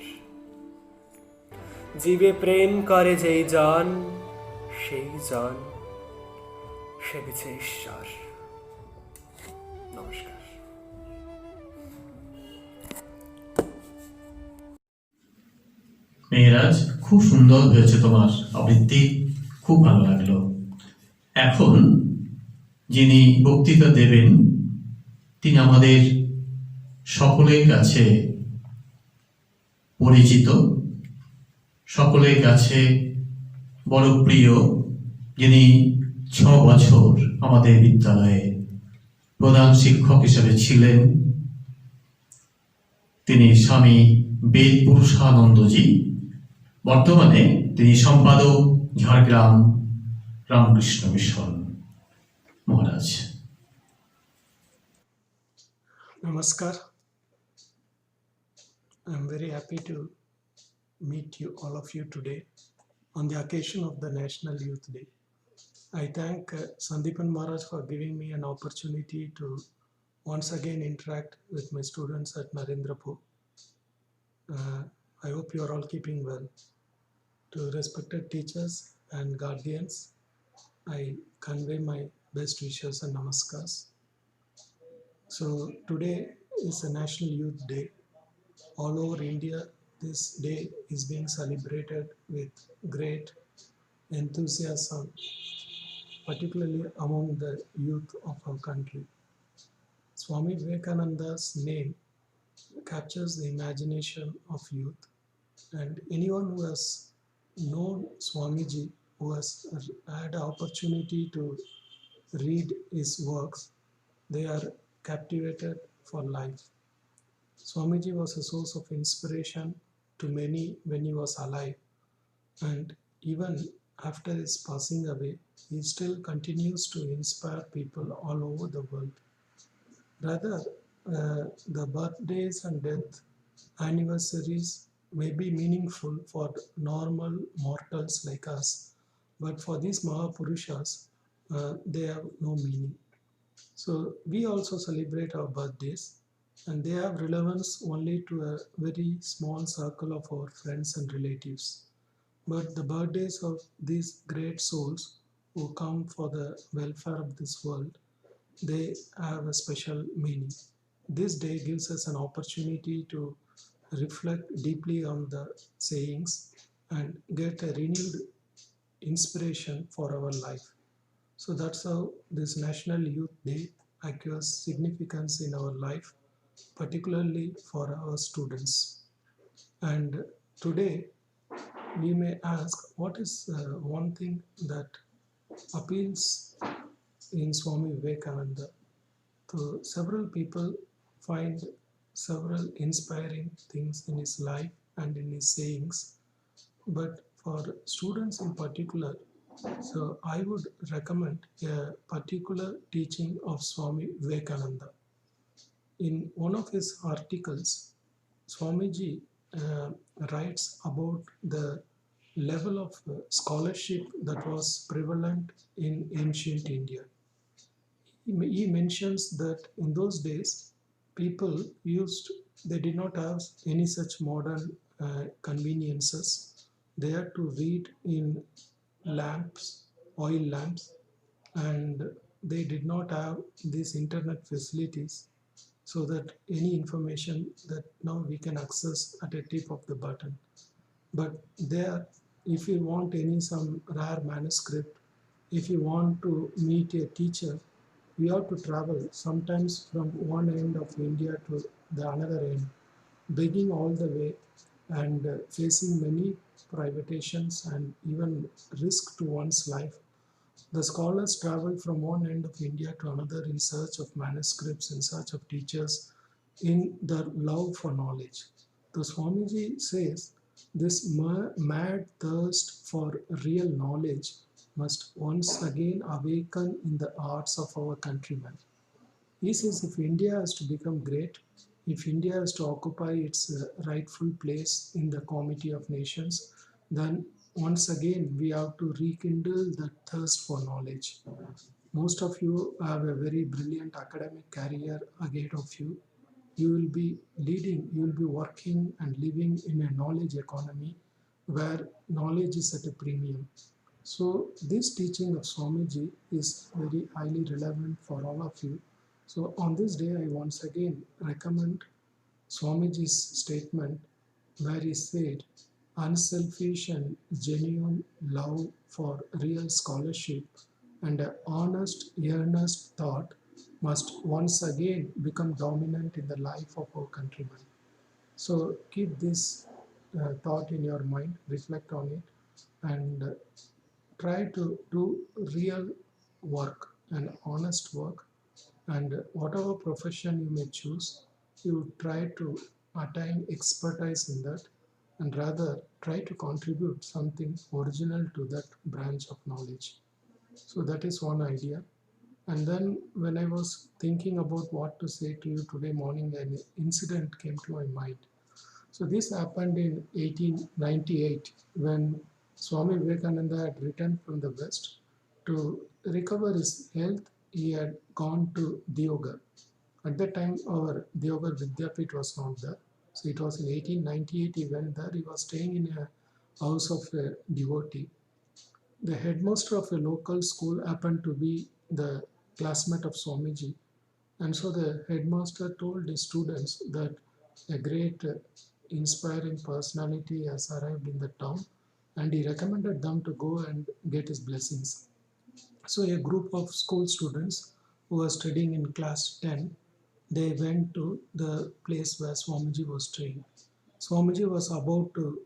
জীবে প্রেম করে যেই জন, সেই জন সেবিছে ঈশ্বর। নমস্কার। মেয়েরাজ, খুব সুন্দর হয়েছে তোমার আবৃত্তি, খুব ভালো লাগলো। এখন যিনি বক্তৃতা দেবেন তিনি আমাদের সকলের কাছে পরিচিত, সকলের কাছে বড় প্রিয়, যিনি 6 বছর আমাদের বিদ্যালয়ে প্রধান শিক্ষক হিসেবে ছিলেন। তিনি স্বামী বেদ পুরুষানন্দজি। বর্তমানে তিনি সম্পাদক, Jhargram Ramakrishna mission. Maharaj. Namaskar. I'm very happy to meet you, all of you today on the occasion of the National Youth Day. I thank Sandeepan Maharaj for giving me an opportunity to once again interact with my students at Narendrapur. I hope you are all keeping well. To respected teachers and guardians, I convey my best wishes and namaskars. So today is a National Youth Day. All over India, this day is being celebrated with great enthusiasm, particularly among the youth of our country. Swami Vivekananda's name captures the imagination of youth, and anyone who has known Swamiji, who has had an opportunity to read his works, they are captivated for life. Swamiji was a source of inspiration to many when he was alive, and even after his passing away, he still continues to inspire people all over the world. Rather, the birthdays and death anniversaries may be meaningful for normal mortals like us, but for these Mahapurushas, they have no meaning. So we also celebrate our birthdays, and they have relevance only to a very small circle of our friends and relatives. But the birthdays of these great souls who come for the welfare of this world, they have a special meaning. This day gives us an opportunity to reflect deeply on the sayings and get a renewed inspiration for our life. So that's how this National Youth Day acquires significance in our life, particularly for our students. And today we may ask, what is one thing that appeals in Swami Vivekananda. So several people find several inspiring things in his life and in his sayings, but for students in particular, so I would recommend a particular teaching of Swami Vivekananda. In one of his articles, Swamiji writes about the level of scholarship that was prevalent in ancient India. He mentions that in those days, people they did not have any such modern conveniences. They had to read in lamps, oil lamps, and they did not have these internet facilities, so that any information that now we can access at a tip of the button. But there, if you want some rare manuscript, if you want to meet a teacher, we have to travel sometimes from one end of India to the another end, begging all the way and facing many privations and even risk to one's life. The scholars travel from one end of India to another in search of manuscripts, in search of teachers, in their love for knowledge. The Swamiji says this mad thirst for real knowledge must once again awaken in the hearts of our countrymen. He says if India has to become great, if India has to occupy its rightful place in the comity of nations, then once again we have to rekindle the thirst for knowledge. Most of you have a very brilliant academic career ahead of you. You will be leading, you will be working and living in a knowledge economy where knowledge is at a premium. So this teaching of Swamiji is very highly relevant for all of you. So on this day, I once again recommend Swamiji's statement where he said, unselfish and genuine love for real scholarship and an honest, earnest thought must once again become dominant in the life of our countrymen. So keep this thought in your mind, reflect on it, and try to do real work and honest work, and whatever profession you may choose, you try to attain expertise in that, and rather try to contribute something original to that branch of knowledge. So that is one idea. And then when I was thinking about what to say to you today morning, an incident came to my mind. So this happened in 1898 when Swami Vivekananda had returned from the West. To recover his health, he had gone to Deoghar. At that time, our Deoghar Vidyapit was not there. So it was in 1898 he went there. He was staying in a house of a devotee. The headmaster of a local school happened to be the classmate of Swamiji. And so the headmaster told his students that a great inspiring personality has arrived in the town, and he recommended them to go and get his blessings. So a group of school students who were studying in class 10, they went to the place where Swamiji was staying. Swamiji was about to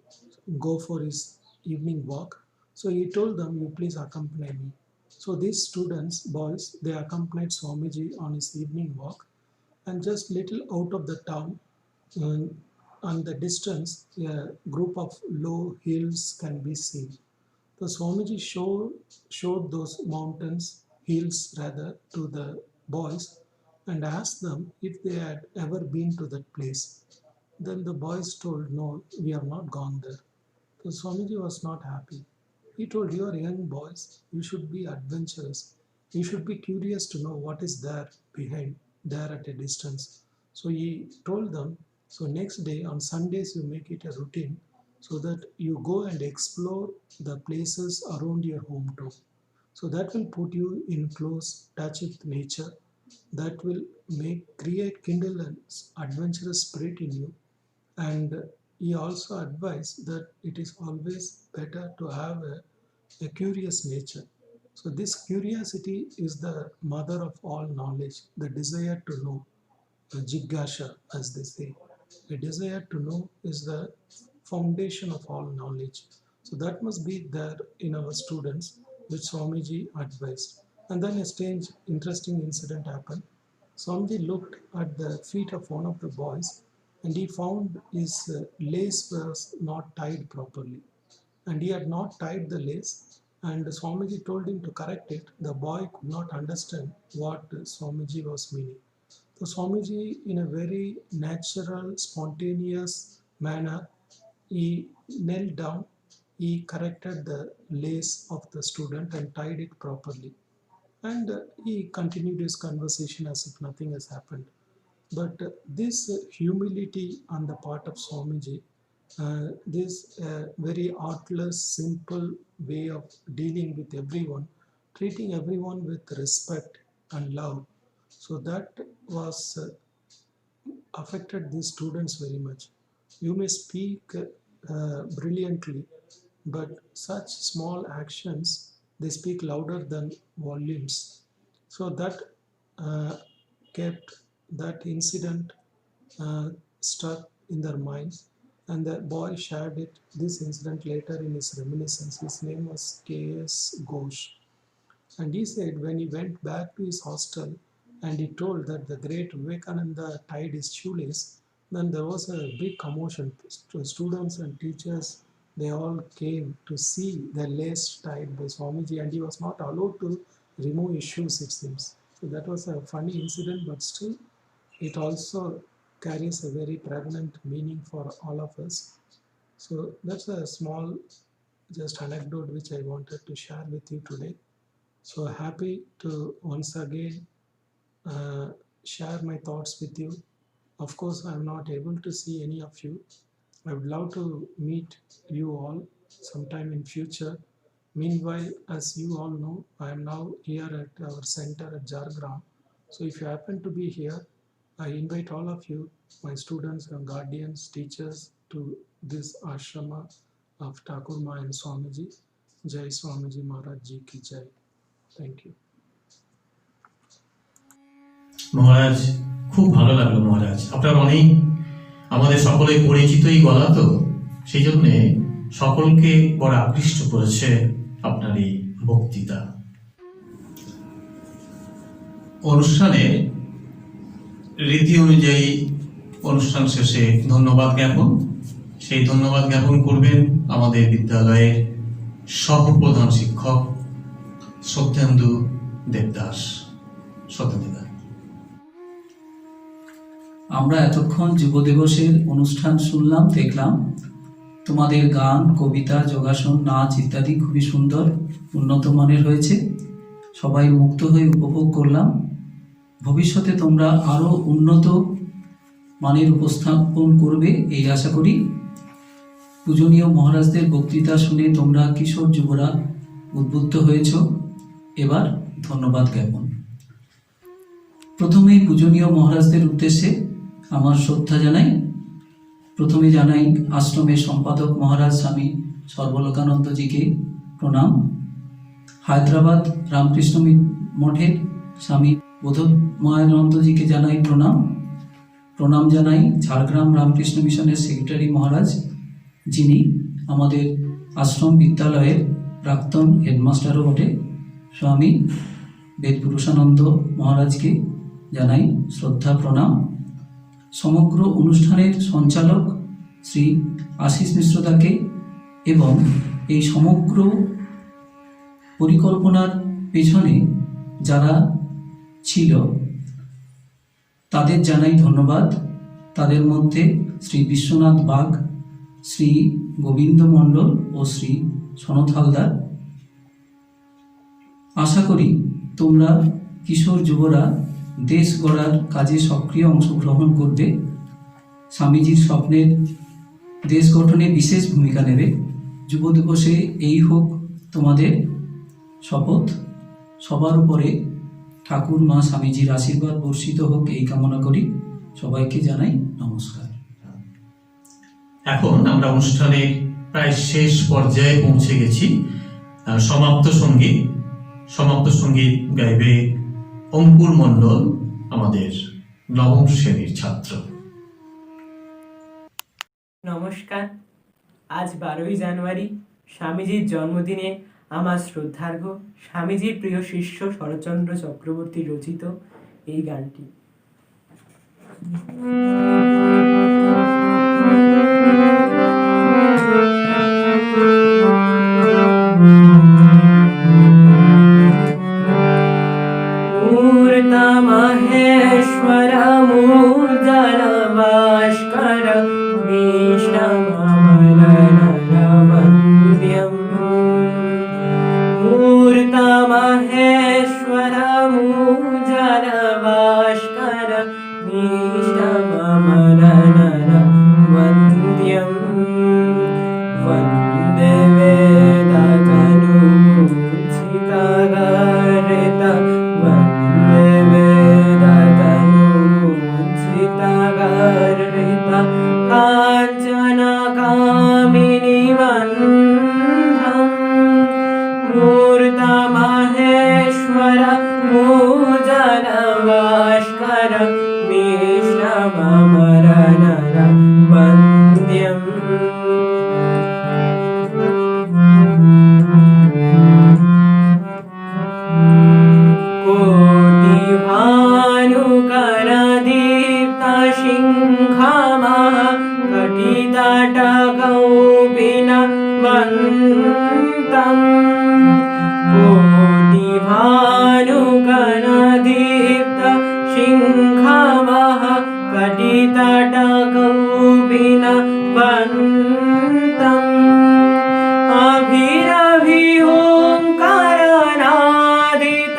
go for his evening walk, so he told them, you please accompany me. So these students, boys, they accompanied Swamiji on his evening walk, and just little out of the town, on the distance, a group of low hills can be seen. The Swamiji showed those mountains, hills rather, to the boys and asked them if they had ever been to that place. Then the boys told, no, we have not gone there. So Swamiji was not happy. He told, you are young boys, you should be adventurous. You should be curious to know what is there behind, there at a distance. So he told them, so next day on Sundays you make it a routine so that you go and explore the places around your hometown. So that will put you in close touch with nature. That will kindle an adventurous spirit in you. And he also advised that it is always better to have a curious nature. So this curiosity is the mother of all knowledge, the desire to know, the jigyasha as they say. The desire to know is the foundation of all knowledge. So that must be there in our students. which Swamiji advised. And then a strange, interesting incident happened. Swamiji looked at the feet of one of the boys and he found his lace was not tied properly. And he had not tied the lace, and Swamiji told him to correct it. The boy could not understand what Swamiji was meaning. So Swamiji, in a very natural, spontaneous manner, he knelt down, he corrected the lace of the student and tied it properly. And he continued his conversation as if nothing has happened. But this humility on the part of Swamiji, this very artless, simple way of dealing with everyone, treating everyone with respect and love. So that was affected these students very much. You may speak brilliantly, but such small actions, they speak louder than volumes. So that kept that incident stuck in their minds, and the boy shared this incident later in his reminiscence. His name was K.S. Ghosh. And he said when he went back to his hostel and he told that the great Vivekananda tied his shoelace, then there was a big commotion. Students and teachers, they all came to see the lace tied by Swamiji, and he was not allowed to remove his shoes, it seems. So that was a funny incident, but still it also carries a very pregnant meaning for all of us. So that's a small just anecdote which I wanted to share with you today. So happy to once again share my thoughts with you. Of course, I'm not able to see any of you. I would love to meet you all sometime in future. Meanwhile, as you all know, I am now here at our center at Jhargram. So if you happen to be here, I invite all of you, my students and guardians, teachers, to this ashrama of Thakur Ma and Swamiji. Jai Swamiji Maharaj Ji ki Jai. Thank you. মহারাজ, খুব ভালো লাগলো মহারাজ। আপনার অনেক আমাদের সকলে পরিচিত এই গলা, তো সেই জন্যে সকলকে বড় আকৃষ্ট করেছে আপনার এই বক্তৃতা। অনুষ্ঠানে রীতি অনুযায়ী অনুষ্ঠান শেষে ধন্যবাদ জ্ঞাপন, সেই ধন্যবাদ জ্ঞাপন করবেন আমাদের বিদ্যালয়ের সহপ্রধান শিক্ষক সত্যেন্দু দেবদাস। সত্যেন্দু, আমরা এতক্ষণ যুব দিবসের অনুষ্ঠান শুনলাম, দেখলাম। তোমাদের গান, কবিতা, যোগাসন, নাচ ইত্যাদি খুবই সুন্দর, উন্নত মানের হয়েছে। সবাই মুক্ত হয়ে উপভোগ করলাম। ভবিষ্যতে তোমরা আরও উন্নত মানের উপস্থাপন করবে এই আশা করি। পূজনীয় মহারাজদের বক্তৃতা শুনে তোমরা কিশোর যুবরা উদ্বুদ্ধ হয়েছ। এবার ধন্যবাদ জ্ঞাপন। প্রথমেই পূজনীয় মহারাজদের উদ্দেশ্যে আমার শ্রদ্ধা জানাই। প্রথমে জানাই আশ্রমের সম্পাদক মহারাজ স্বামী সর্বলোকানন্দজিকে প্রণাম। হায়দ্রাবাদ রামকৃষ্ণ মঠের স্বামী বোধময়ানন্দজিকে জানাই প্রণাম। প্রণাম জানাই ঝাড়গ্রাম রামকৃষ্ণ মিশনের সেক্রেটারি মহারাজ, যিনি আমাদের আশ্রম বিদ্যালয়ের প্রাক্তন হেডমাস্টারও বটে, স্বামী বেদপুরুষানন্দ মহারাজকে জানাই শ্রদ্ধা প্রণাম। সমগ্র অনুষ্ঠানের সঞ্চালক শ্রী আশিস মিশ্রদাকে এবং এই সমগ্র পরিকল্পনার পেছনে যারা ছিল তাদের জানাই ধন্যবাদ। তাদের মধ্যে শ্রী বিশ্বনাথ বাগ, শ্রী গোবিন্দ মণ্ডল ও শ্রী সনৎ হালদার। আশা করি তোমরা কিশোর যুবরা দেশ গড়ার কাজে সক্রিয় অংশগ্রহণ করবে, স্বামীজির স্বপ্নের দেশ গঠনে বিশেষ ভূমিকা নেবে। যুব দিবসে এই হোক তোমাদের শপথ। সবার উপরে ঠাকুর মা স্বামীজির আশীর্বাদ বর্ষিত হোক এই কামনা করি। সবাইকে জানাই নমস্কার। এখন আমরা অনুষ্ঠানের প্রায় শেষ পর্যায়ে পৌঁছে গেছি। সমাপ্ত সঙ্গীত গাইবে অঙ্কুর মণ্ডল, আমাদের নবম শ্রেণীর ছাত্র। নমস্কার। আজ 12ই জানুয়ারি স্বামীজির জন্মদিনে আমার শ্রদ্ধার্ঘ স্বামীজির প্রিয় শিষ্য শরৎচন্দ্র চক্রবর্তী রচিত এই গানটি। महेश्वर मूर्धन भास्कर भीष्ममलनवन्द्यम् मूर्त महेश्वर मूर्धन भास्कर भीष्ममलनवन्द्यम् वन्दे वेदतनुमूर्छितगर्हित काञ्चनकामिनी वन्दम् मूर्त महेश्वर मूर्धन भास्कर भीष्ममलनवन्द्यम् कोटिभानुकरदीप्तसिंहमः कटितटकौपिनवन्तम् कोटिभानुकरदीप्तसिंहमः कटितटकौपिनवन्तम् अभिरभिओङ्कारनादित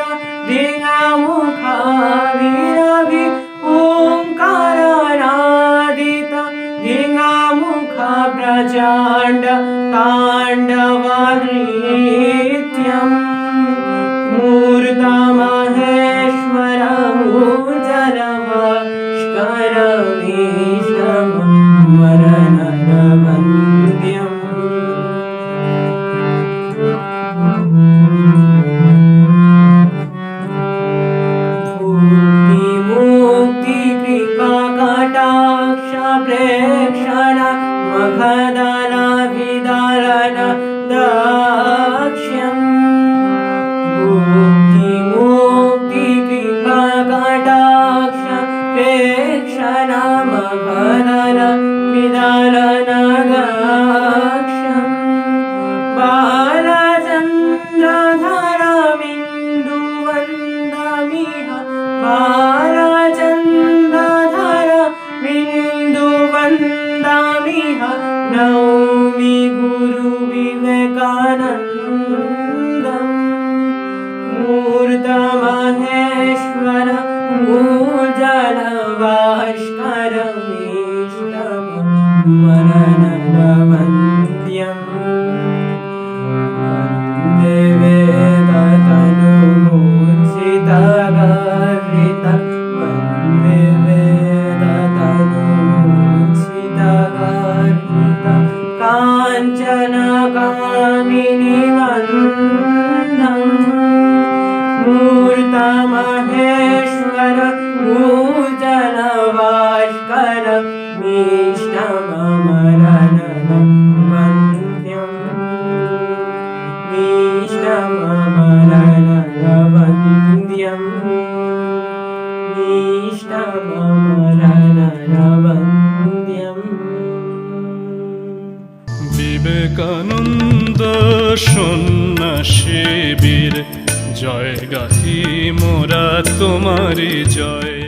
धिङ्मुखाभिरभि ओङ्कारनादित धिङ्मुख प्रचण्ड ताण्डवनृत्यम् मूर्त महेश्वर मूर्धन भास्कर भीष्ममलनवन्द्यम् मुक्ति कृपा कटाक्ष प्रेक्षण मखदल विदलन दाक्ष्यम् मुक्ति कृपा कटाक्ष प्रेक्षण मखदल विदलन दाक्ष्यम् बालचन्द्रधरमिन्दुवन्दमिह बालचन्द्रधरमिन्दुवन्दमिह नौमि गुरुविवेकानन्दम् मूर्त महेश्वर मूर्धन भास्कर भीष्ममलनवन्द्यम् वन्दे वेदतनुमूर्छितगर्हित वन्दे वेदतनुमूर्छितगर्हित काञ्चनकामिनी वन्दम् मूर्त महेश्वर मूर्धन भास्कर भीष्ममलनवन्द्यम् भीष्ममलनवन्द्यम् भीष्ममलनवन्द्यम् বিবেকানন্দ সন্ন্যাসীবীর জয় গাহি মোরা তোমারি জয়।